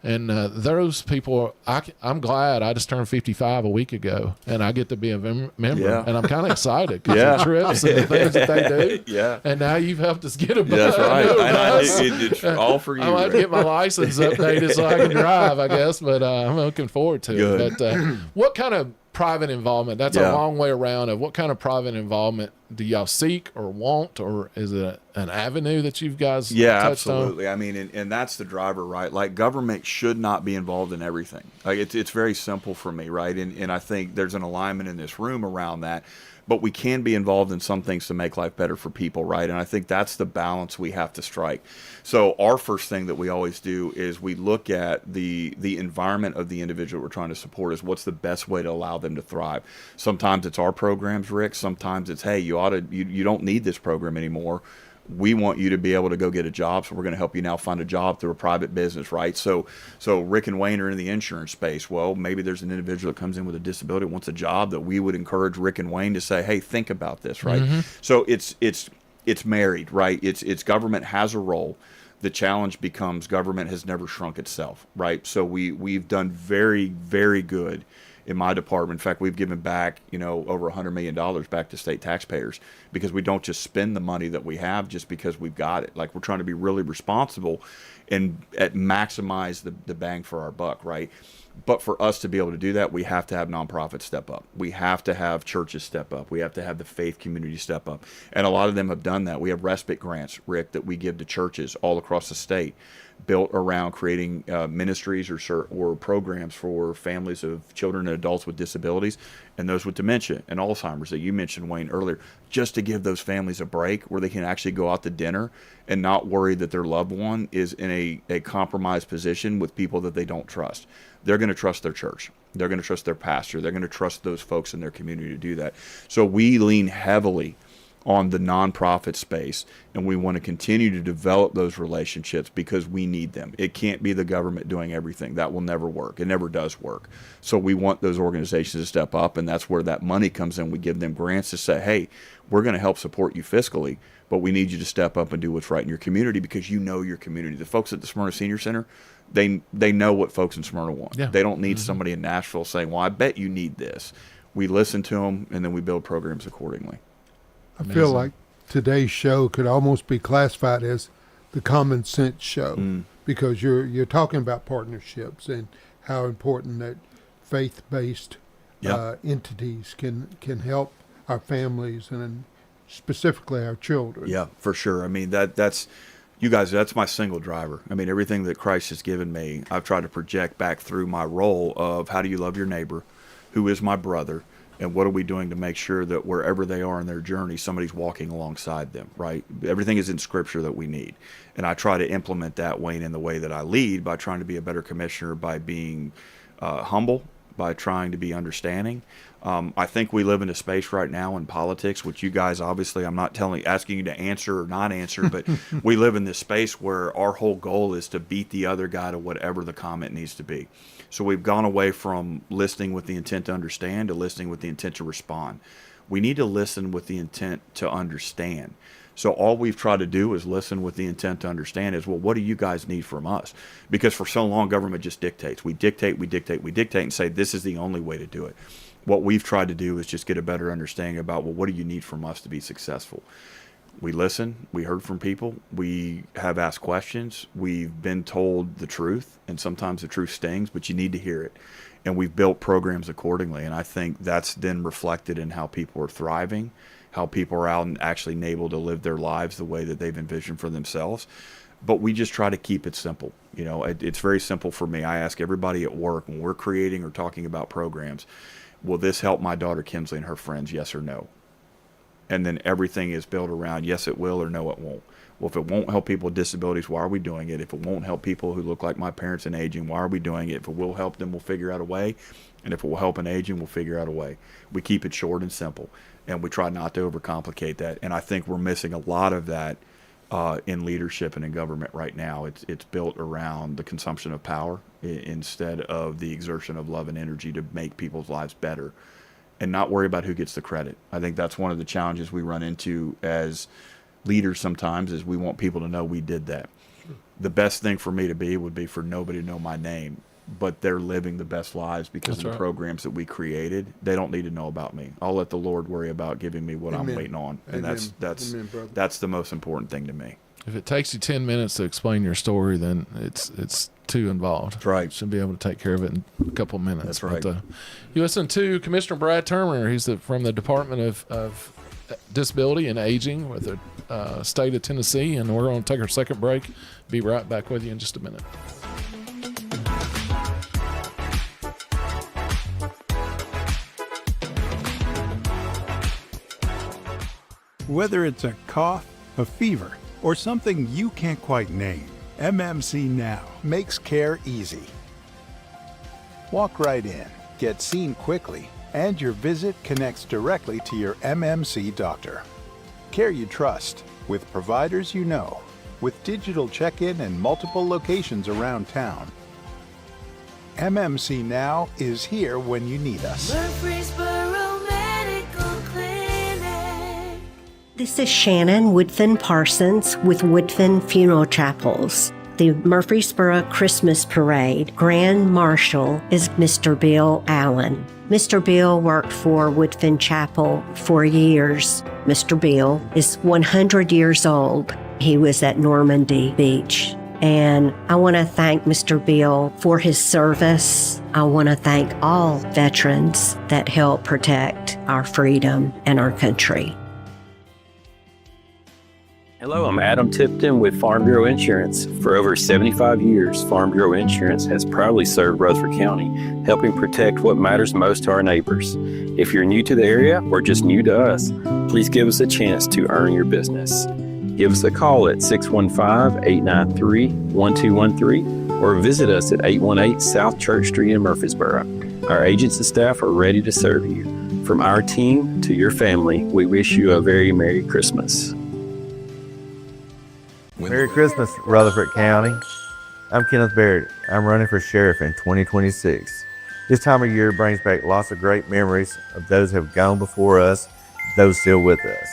And those people, I'm glad. I just turned 55 a week ago, and I get to be a member. And I'm kind of excited because the trips and the things that they do. And now you've helped us get a bus. That's right. It's all for you. I might get my license updated so I can drive, I guess, but I'm looking forward to it. But what kind of private involvement? That's a long way around of what kind of private involvement do y'all seek or want, or is it an avenue that you guys touched absolutely on? I mean, and that's the driver, right? Like, government should not be involved in everything. Like, it's very simple for me, right? And I think there's an alignment in this room around that. But we can be involved in some things to make life better for people, right? And I think that's the balance we have to strike. So our first thing that we always do is we look at the environment of the individual we're trying to support is what's the best way to allow them to thrive. Sometimes it's our programs, Rick. Sometimes it's, hey, you don't need this program anymore. We want you to be able to go get a job, so we're going to help you now find a job through a private business, right? So Rick and Wayne are in the insurance space. Well, maybe there's an individual that comes in with a disability, wants a job, that we would encourage Rick and Wayne to say, hey, think about this, right? So it's married, right? It's government has a role. The challenge becomes government has never shrunk itself, right? So we've done very, very good in my department. In fact, we've given back, over $100 million back to state taxpayers, because we don't just spend the money that we have just because we've got it. Like, we're trying to be really responsible and maximize the bang for our buck, right? But for us to be able to do that, we have to have nonprofits step up. We have to have churches step up. We have to have the faith community step up. And a lot of them have done that. We have respite grants, Rick, that we give to churches all across the state, built around creating ministries or programs for families of children and adults with disabilities and those with dementia and Alzheimer's that you mentioned, Wayne, earlier, just to give those families a break where they can actually go out to dinner and not worry that their loved one is in a compromised position with people that they don't trust. They're going to trust their church. They're going to trust their pastor. They're going to trust those folks in their community to do that. So we lean heavily on the nonprofit space, and we want to continue to develop those relationships because we need them. It can't be the government doing everything. That will never work. It never does work. So we want those organizations to step up, and that's where that money comes in. We give them grants to say, hey, we're going to help support you fiscally, but we need you to step up and do what's right in your community because you know your community. The folks at the Smyrna Senior Center, they know what folks in Smyrna want. Yeah. They don't need somebody in Nashville saying, well, I bet you need this. We listen to them, and then we build programs accordingly. I feel like today's show could almost be classified as the common sense show because you're talking about partnerships and how important that faith-based entities can help our families and specifically our children. Yeah, for sure. I mean, that's you guys, that's my single driver. I mean, everything that Christ has given me, I've tried to project back through my role of how do you love your neighbor, who is my brother, and what are we doing to make sure that wherever they are in their journey, somebody's walking alongside them, right? Everything is in Scripture that we need. And I try to implement that, Wayne, in the way that I lead by trying to be a better commissioner, by being humble, by trying to be understanding. I think we live in a space right now in politics, which you guys, obviously, I'm not asking you to answer or not answer, but we live in this space where our whole goal is to beat the other guy to whatever the comment needs to be. So we've gone away from listening with the intent to understand to listening with the intent to respond. We need to listen with the intent to understand. So all we've tried to do is listen with the intent to understand is, well, what do you guys need from us? Because for so long, government just dictates. We dictate, and say this is the only way to do it. What we've tried to do is just get a better understanding about, well, what do you need from us to be successful? We listen. We heard from people. We have asked questions. We've been told the truth, and sometimes the truth stings, but you need to hear it. And we've built programs accordingly, and I think that's then reflected in how people are thriving, how people are out and actually able to live their lives the way that they've envisioned for themselves. But we just try to keep it simple. You know, it's very simple for me. I ask everybody at work when we're creating or talking about programs, will this help my daughter Kinsley and her friends, yes or no? And then everything is built around yes, it will, or no, it won't. Well, if it won't help people with disabilities, why are we doing it? If it won't help people who look like my parents and aging, why are we doing it? If it will help them, we'll figure out a way. And if it will help an aging, we'll figure out a way. We keep it short and simple, and we try not to overcomplicate that. And I think we're missing a lot of that in leadership and in government right now. It's built around the consumption of power instead of the exertion of love and energy to make people's lives better. and not worry about who gets the credit. I think that's one of the challenges we run into as leaders sometimes, is we want people to know we did that. The best thing for me to be would be for nobody to know my name, but they're living the best lives because of the programs that we created. They don't need to know about me. I'll let the Lord worry about giving me what I'm waiting on, and that's the most important thing to me. If it takes you 10 minutes to explain your story, then it's too involved. That's right. You should be able to take care of it in a couple of minutes. That's right. But, you listen to Commissioner Brad Turner. He's from the Department of Disability and Aging with the state of Tennessee, and we're going to take our second break. Be right back with you in just a minute. Whether it's a cough, a fever, or something you can't quite name, MMC Now makes care easy. Walk right in, get seen quickly, and your visit connects directly to your MMC doctor. Care you trust, with providers you know, with digital check-in and multiple locations around town. MMC Now is here when you need us. Murfreesboro Medical Clinic. This is Shannon Woodfin Parsons with Woodfin Funeral Chapels. The Murfreesboro Christmas Parade Grand Marshal is Mr. Bill Allen. Mr. Bill worked for Woodfin Chapel for years. Mr. Bill is 100 years old. He was at Normandy Beach. And I want to thank Mr. Bill for his service. I want to thank all veterans that help protect our freedom and our country. Hello, I'm Adam Tipton with Farm Bureau Insurance. For over 75 years, Farm Bureau Insurance has proudly served Rutherford County, helping protect what matters most to our neighbors. If you're new to the area or just new to us, please give us a chance to earn your business. Give us a call at 615-893-1213 or visit us at 818 South Church Street in Murfreesboro. Our agents and staff are ready to serve you. From our team to your family, we wish you a very Merry Christmas. Merry Christmas, Rutherford County. I'm Kenneth Barrett. I'm running for sheriff in 2026. This time of year brings back lots of great memories of those who have gone before us, those still with us.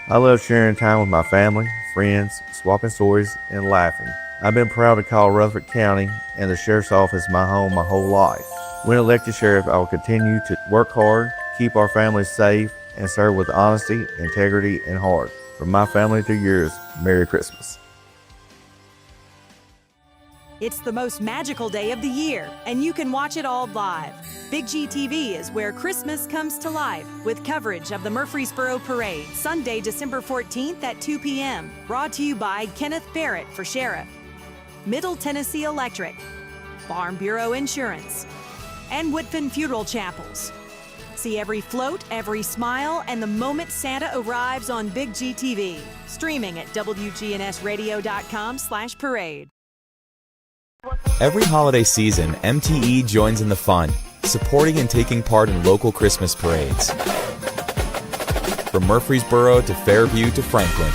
I love sharing time with my family, friends, swapping stories, and laughing. I've been proud to call Rutherford County and the sheriff's office my home my whole life. When elected sheriff, I will continue to work hard, keep our families safe, and serve with honesty, integrity, and heart. From my family to yours, Merry Christmas. It's the most magical day of the year, and you can watch it all live. Big G TV is where Christmas comes to life with coverage of the Murfreesboro Parade, Sunday, December 14th at 2 p.m. Brought to you by Kenneth Barrett for Sheriff, Middle Tennessee Electric, Farm Bureau Insurance, and Woodfin Funeral Chapels. See every float, every smile, and the moment Santa arrives on Big G TV. Streaming at wgnsradio.com/parade. Every holiday season, MTE joins in the fun, supporting and taking part in local Christmas parades. From Murfreesboro to Fairview to Franklin,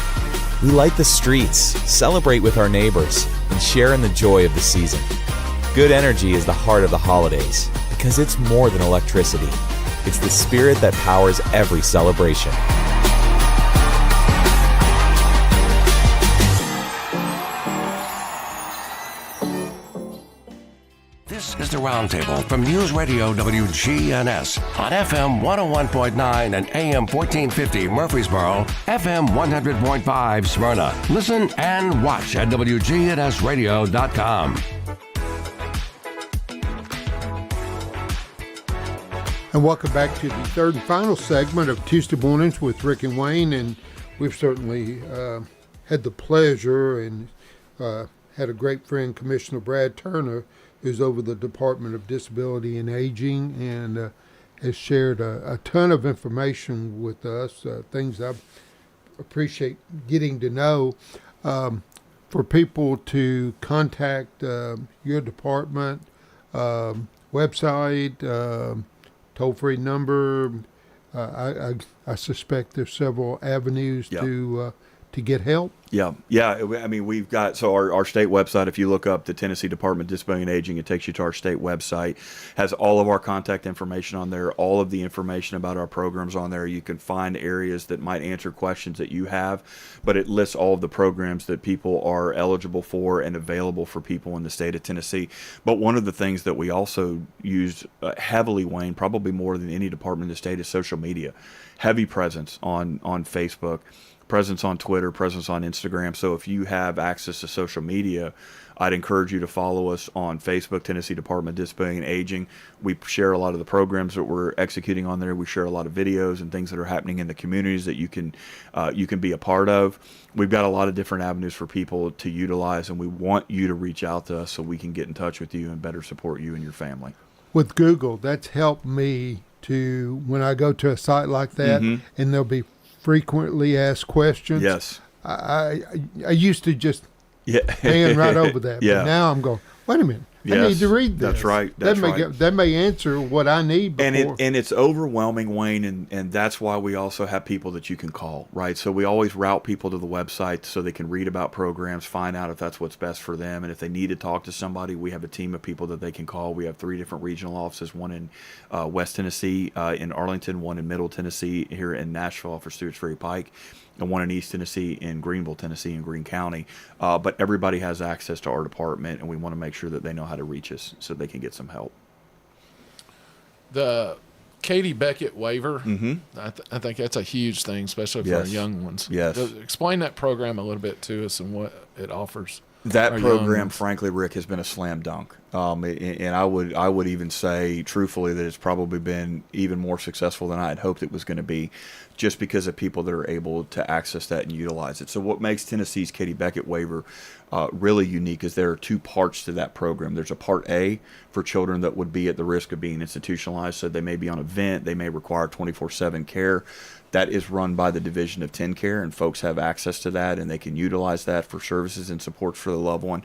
we light the streets, celebrate with our neighbors, and share in the joy of the season. Good energy is the heart of the holidays, because it's more than electricity. It's the spirit that powers every celebration. This is the Roundtable from News Radio WGNS on FM 101.9 and AM 1450 Murfreesboro, FM 100.5 Smyrna. Listen and watch at wgnsradio.com. And welcome back to the third and final segment of Tuesday Mornings with Rick and Wayne. And we've certainly had the pleasure and had a great friend, Commissioner Brad Turner, who's over the Department of Disability and Aging, and has shared a ton of information with us, things I appreciate getting to know. For people to contact your department, website, toll-free number, I suspect there's several avenues to to get help? Yeah. I mean, we've got, so our state website, if you look up the Tennessee Department of Disability and Aging, it takes you to our state website, has all of our contact information on there, all of the information about our programs on there. You can find areas that might answer questions that you have, but it lists all of the programs that people are eligible for and available for people in the state of Tennessee. But one of the things that we also used heavily, Wayne, probably more than any department in the state, is social media. Heavy presence on Facebook, presence on Twitter, presence on Instagram. So if you have access to social media, I'd encourage you to follow us on Facebook, Tennessee Department of Disability and Aging. We share a lot of the programs that we're executing on there. We share a lot of videos and things that are happening in the communities that you can be a part of. We've got a lot of different avenues for people to utilize, and we want you to reach out to us so we can get in touch with you and better support you and your family. With Google, that's helped me to, when I go to a site like that, and there'll be frequently asked questions. Yes. I used to just pan right over that. But now I'm going, wait a minute. I need to read this. That's right. That may answer what I need before. And it's overwhelming, Wayne, and that's why we also have people that you can call, right? So we always route people to the website so they can read about programs, find out if that's what's best for them. And if they need to talk to somebody, we have a team of people that they can call. We have 3 different regional offices, one in West Tennessee, in Arlington, one in Middle Tennessee, here in Nashville off of Stewart's Ferry Pike, and one in East Tennessee, in Greenville, Tennessee, in Greene County. But everybody has access to our department, and we want to make sure that they know how to reach us so they can get some help. The Katie Beckett waiver, I think that's a huge thing, especially for our young ones. Yes. Explain that program a little bit to us and what it offers. That program, frankly, Rick, has been a slam dunk. And I would even say, truthfully, that it's probably been even more successful than I had hoped it was going to be, just because of people that are able to access that and utilize it. So what makes Tennessee's Katie Beckett waiver really unique is there are 2 parts to that program. There's a Part A for children that would be at the risk of being institutionalized, so they may be on a vent, they may require 24/7 care. That is run by the Division of TennCare, and folks have access to that, and they can utilize that for services and supports for the loved one.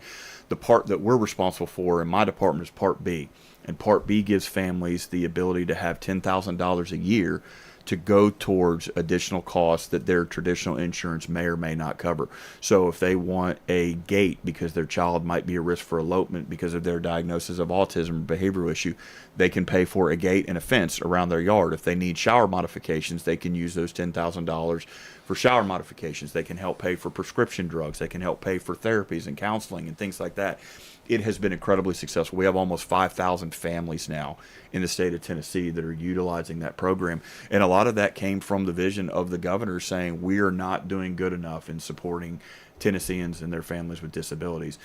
The part that we're responsible for in my department is Part B, and Part B gives families the ability to have $10,000 a year to go towards additional costs that their traditional insurance may or may not cover. So if they want a gate because their child might be a risk for elopement because of their diagnosis of autism or behavioral issue, they can pay for a gate and a fence around their yard. If they need shower modifications, they can use those $10,000 for shower modifications. They can help pay for prescription drugs. They can help pay for therapies and counseling and things like that. It has been incredibly successful. We have almost 5,000 families now in the state of Tennessee that are utilizing that program. And a lot of that came from the vision of the governor saying we are not doing good enough in supporting Tennesseans and their families with disabilities.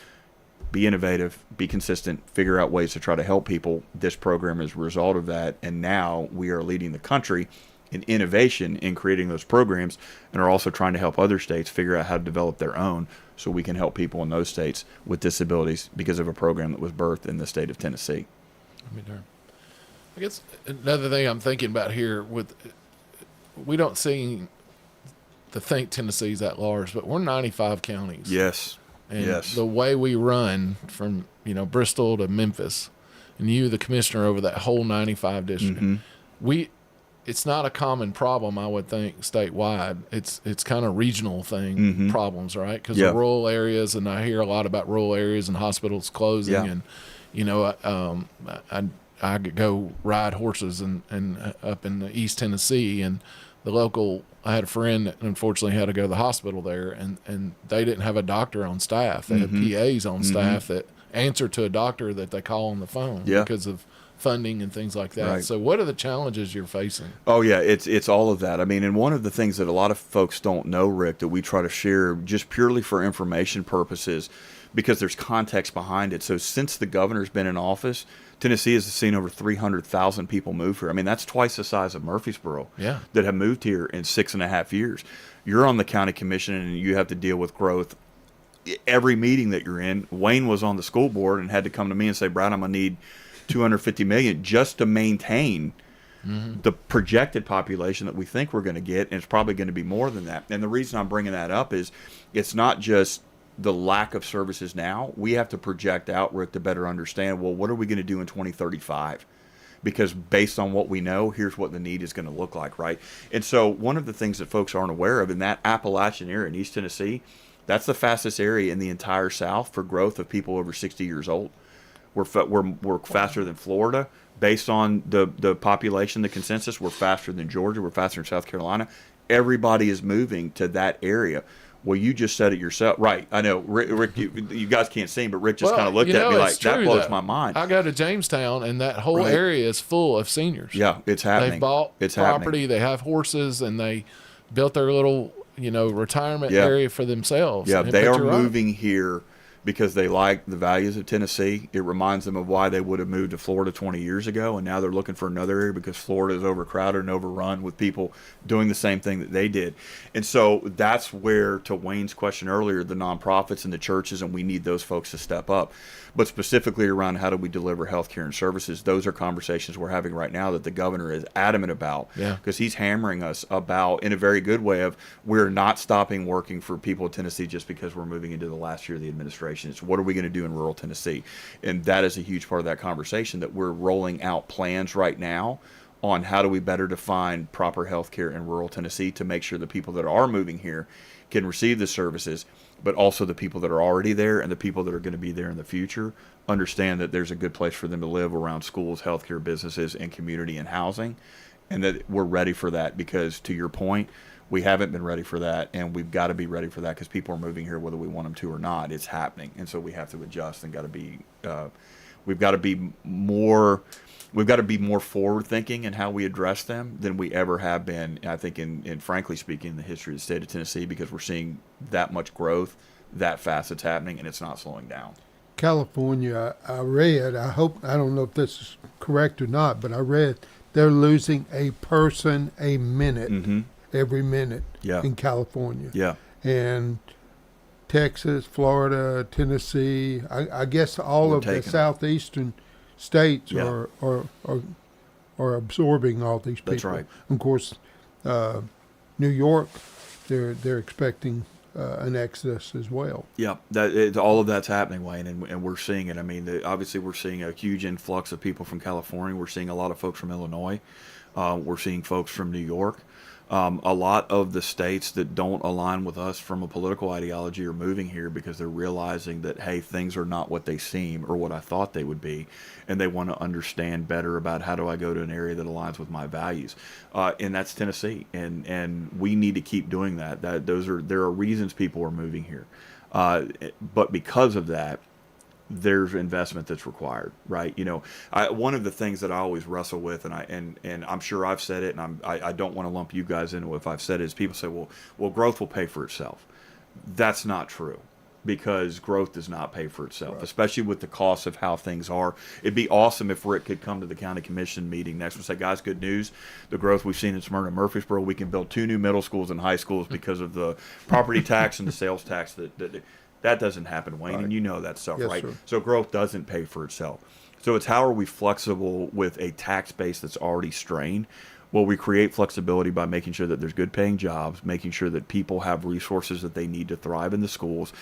Be innovative, be consistent, figure out ways to try to help people. This program is a result of that. And now we are leading the country in innovation in creating those programs, and are also trying to help other states figure out how to develop their own so we can help people in those states with disabilities because of a program that was birthed in the state of Tennessee. I guess another thing I'm thinking about here, we don't seem to think Tennessee's that large, but we're 95 counties. Yes. And the way we run from, Bristol to Memphis, and you, the commissioner over that whole 95 district, it's not a common problem, I would think, statewide. It's kind of regional problems, right? Because of rural areas, and I hear a lot about rural areas and hospitals closing, and I go ride horses and up in the East Tennessee, and I had a friend that unfortunately had to go to the hospital there, and they didn't have a doctor on staff. They had PAs on staff that answer to a doctor that they call on the phone because of funding and things like that. Right. So what are the challenges you're facing? Oh yeah, it's all of that. I mean, and one of the things that a lot of folks don't know, Rick, that we try to share just purely for information purposes, because there's context behind it. So since the governor's been in office, Tennessee has seen over 300,000 people move here. I mean, that's twice the size of Murfreesboro that have moved here in 6.5 years. You're on the county commission and you have to deal with growth. Every meeting that you're in, Wayne was on the school board and had to come to me and say, Brad, I'm going to need $250 million just to maintain the projected population that we think we're going to get, and it's probably going to be more than that. And the reason I'm bringing that up is it's not just the lack of services now. We have to project out, Rick, to better understand, well, what are we going to do in 2035? because based on what we know, here's what the need is going to look like, right? And so one of the things that folks aren't aware of in that Appalachian area in East Tennessee, that's the fastest area in the entire South for growth of people over 60 years old. We're faster than Florida. Based on the population, the consensus, we're faster than Georgia. We're faster than South Carolina. Everybody is moving to that area. Well, you just said it yourself. Right. I know. Rick, you guys can't see him, but Rick just kind of looked at me like, that blows my mind. I go to Jamestown, and that whole area is full of seniors. Yeah, it's happening. They've bought property. They have horses, and they built their little, retirement area for themselves. Yeah, they are moving here because they like the values of Tennessee. It reminds them of why they would have moved to Florida 20 years ago, and now they're looking for another area because Florida is overcrowded and overrun with people doing the same thing that they did. And so that's where, to Wayne's question earlier, the nonprofits and the churches, and we need those folks to step up. But specifically around how do we deliver health care and services, those are conversations we're having right now that the governor is adamant about, because he's hammering us about, in a very good way, of we're not stopping working for people in Tennessee just because we're moving into the last year of the administration. It's what are we going to do in rural Tennessee? And that is a huge part of that conversation, that we're rolling out plans right now on how do we better define proper health care in rural Tennessee to make sure the people that are moving here can receive the services, but also the people that are already there and the people that are going to be there in the future understand that there's a good place for them to live around schools, healthcare, businesses, and community and housing, and that we're ready for that because, to your point, we haven't been ready for that, and we've got to be ready for that because people are moving here whether we want them to or not. It's happening, and so we have to adjust and we've got to be more forward thinking in how we address them than we ever have been, I think, in frankly speaking, in the history of the state of Tennessee, because we're seeing that much growth that fast. It's happening, and it's not slowing down. California, I read, I don't know if this is correct or not, but I read they're losing a person a minute, every minute in California. Yeah. And Texas, Florida, Tennessee, I guess all of the southeastern states are absorbing all these people. That's right. Of course, New York, they're expecting an exodus as well. Yeah, all of that's happening, Wayne, and we're seeing it. I mean, obviously we're seeing a huge influx of people from California. We're seeing a lot of folks from Illinois. We're seeing folks from New York. A lot of the states that don't align with us from a political ideology are moving here because they're realizing that, hey, things are not what they seem or what I thought they would be, and they want to understand better about how do I go to an area that aligns with my values, and that's Tennessee, and we need to keep doing that. There are reasons people are moving here, but because of that, there's investment that's required, right? One of the things that I always wrestle with, and I'm sure I've said it, and I don't want to lump you guys into it if I've said it, is people say, well, growth will pay for itself. That's not true, because growth does not pay for itself, especially with the cost of how things are. It'd be awesome if Rick could come to the county commission meeting next and say, guys, good news, the growth we've seen in Smyrna and Murfreesboro, we can build 2 new middle schools and high schools because of the property tax and the sales tax that doesn't happen, Wayne, and you know that stuff, right? Sir. So growth doesn't pay for itself. So it's how are we flexible with a tax base that's already strained? Well, we create flexibility by making sure that there's good paying jobs, making sure that people have resources that they need to thrive in the schools,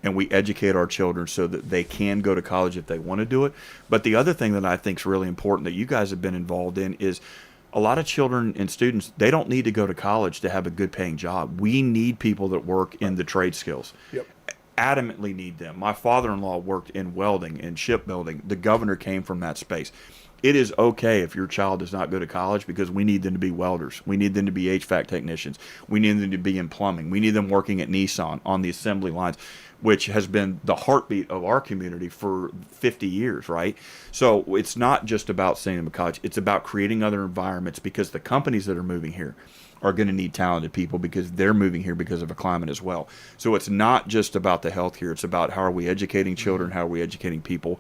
and we educate our children so that they can go to college if they want to do it. But the other thing that I think is really important that you guys have been involved in is a lot of children and students, they don't need to go to college to have a good paying job. We need people that work in the trade skills. Yep. Adamantly need them. My father-in-law worked in welding and shipbuilding. The governor came from that space. It is okay if your child does not go to college because we need them to be welders. We need them to be HVAC technicians. We need them to be in plumbing. We need them working at Nissan on the assembly lines, which has been the heartbeat of our community for 50 years, right? So it's not just about sending them to college. It's about creating other environments because the companies that are moving here are going to need talented people because they're moving here because of a climate as well. So it's not just about the health care. It's about how are we educating children, how are we educating people,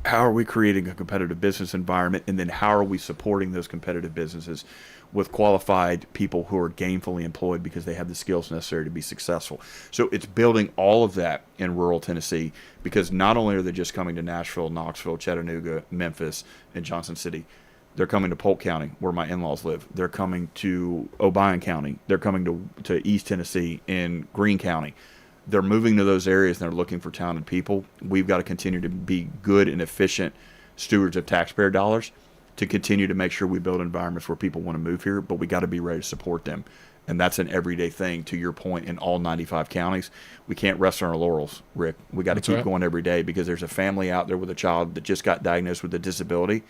how are we creating a competitive business environment, and then how are we supporting those competitive businesses with qualified people who are gainfully employed because they have the skills necessary to be successful. So it's building all of that in rural Tennessee because not only are they just coming to Nashville, Knoxville, Chattanooga, Memphis, and Johnson City, they're coming to Polk County, where my in-laws live. They're coming to Obion County. They're coming to East Tennessee and Greene County. They're moving to those areas, and they're looking for talented people. We've got to continue to be good and efficient stewards of taxpayer dollars to continue to make sure we build environments where people want to move here, but we got to be ready to support them. And that's an everyday thing, to your point, in all 95 counties. We can't rest on our laurels, Rick. We got to keep going every day, because there's a family out there with a child that just got diagnosed with a disability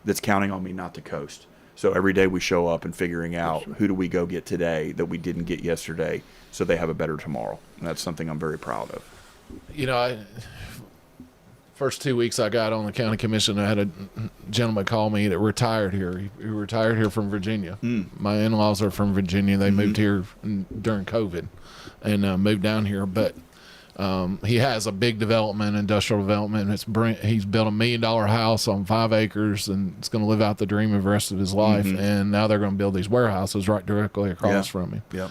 that's counting on me not to coast. So every day we show up and figuring out who do we go get today that we didn't get yesterday, so they have a better tomorrow. And that's something I'm very proud of. You know, first 2 weeks I got on the county commission, I had a gentleman call me that retired here. He retired here from Virginia. My in-laws are from Virginia. They moved here during COVID and moved down here. But he has a big development, industrial development. He's built $1 million house on 5 acres, and it's going to live out the dream of the rest of his life. And now they're going to build these warehouses right directly across from him. Yep.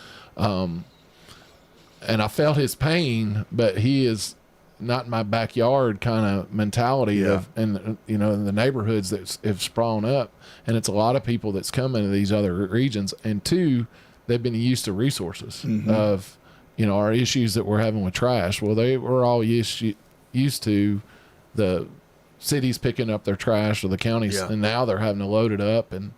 And I felt his pain, but he is not in my backyard kind of mentality of, and you know, in the neighborhoods that have sprung up, and it's a lot of people that's coming to these other regions, and two, they've been used to resources of, you know, our issues that we're having with trash. Well, they were all used to the cities picking up their trash, or the counties, and now they're having to load it up, and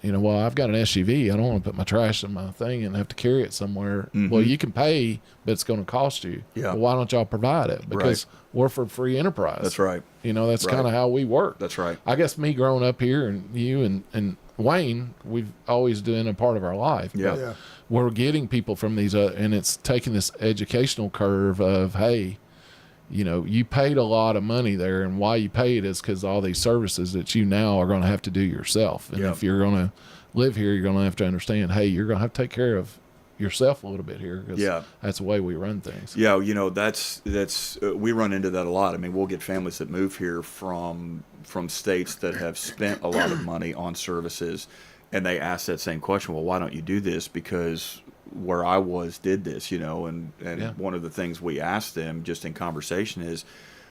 you know, well, I've got an SUV. I don't want to put my trash in my thing and have to carry it somewhere. Well, you can pay, but it's going to cost you. Well, why don't y'all provide it? Because we're for free enterprise. That's right. You know, that's kind of how we work. That's right. I guess me growing up here, and you and Wayne, we've always been a part of our life. But we're getting people from these, and it's taking this educational curve of, hey, you know, you paid a lot of money there, and why you paid is because all these services that you now are going to have to do yourself. And if you're going to live here, you're going to have to understand, hey, you're going to have to take care of yourself a little bit here, because that's the way we run things. Yeah, you know, that's we run into that a lot. I mean, we'll get families that move here from states that have spent a lot of money on services, and they ask that same question, well, why don't you do this? Because where I was did this, you know, and one of the things we asked them just in conversation is,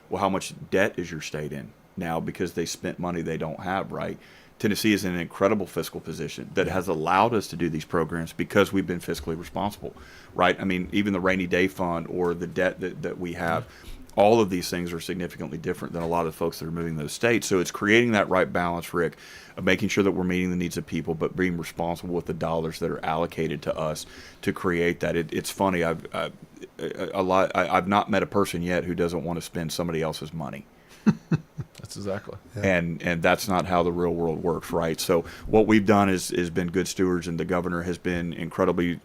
well, how much debt is your state in now, because they spent money they don't have, right? Tennessee is in an incredible fiscal position that has allowed us to do these programs because we've been fiscally responsible, right? I mean, even the rainy day fund or the debt that we have, all of these things are significantly different than a lot of folks that are moving to those states. So it's creating that right balance, Rick, of making sure that we're meeting the needs of people, but being responsible with the dollars that are allocated to us to create that. It's funny. I've not met a person yet who doesn't want to spend somebody else's money. That's exactly. And that's not how the real world works, right? So what we've done is been good stewards, and the governor has been incredibly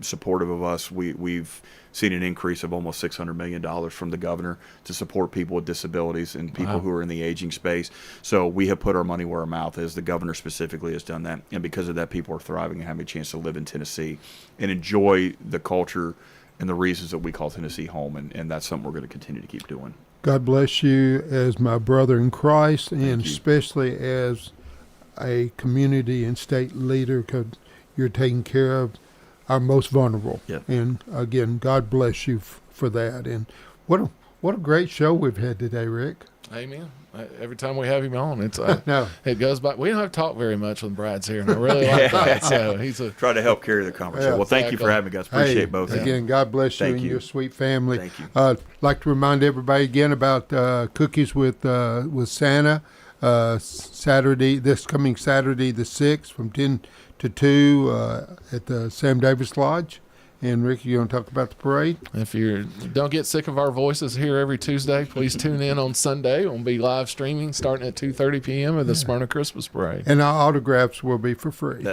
supportive of us. We've seen an increase of almost $600 million from the governor to support people with disabilities and people who are in the aging space. So we have put our money where our mouth is. The governor specifically has done that, and because of that, people are thriving and having a chance to live in Tennessee and enjoy the culture and the reasons that we call Tennessee home, and that's something we're going to continue to keep doing. God bless you as my brother in Christ, and especially as a community and state leader, because you're taking care of our most vulnerable. And again, God bless you for that. And what a great show we've had today, Rick. Amen. Every time we have him on, it's it goes by. We don't have to talk very much when Brad's here, and I really like that. So he's try to help carry the conversation. Well, thank you for having me, guys. Appreciate both of you. Again, God bless you and your sweet family. Thank you. I'd like to remind everybody again about Cookies with Santa. This coming Saturday the 6th from 10 to 2 at the Sam Davis Lodge. And Rick, you want to talk about the parade? If you don't get sick of our voices here every Tuesday, please tune in on Sunday. We'll be live streaming starting at 2:30 p.m. of the Smyrna Christmas Parade. And our autographs will be for free.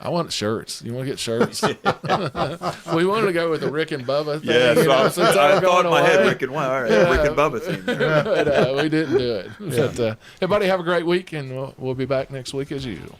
I want shirts. You want to get shirts? We wanted to go with the Rick and Bubba thing. Yeah, so I thought in my head, Rick and Rick and Bubba theme. But we didn't do it. But everybody have a great week, and we'll be back next week as usual.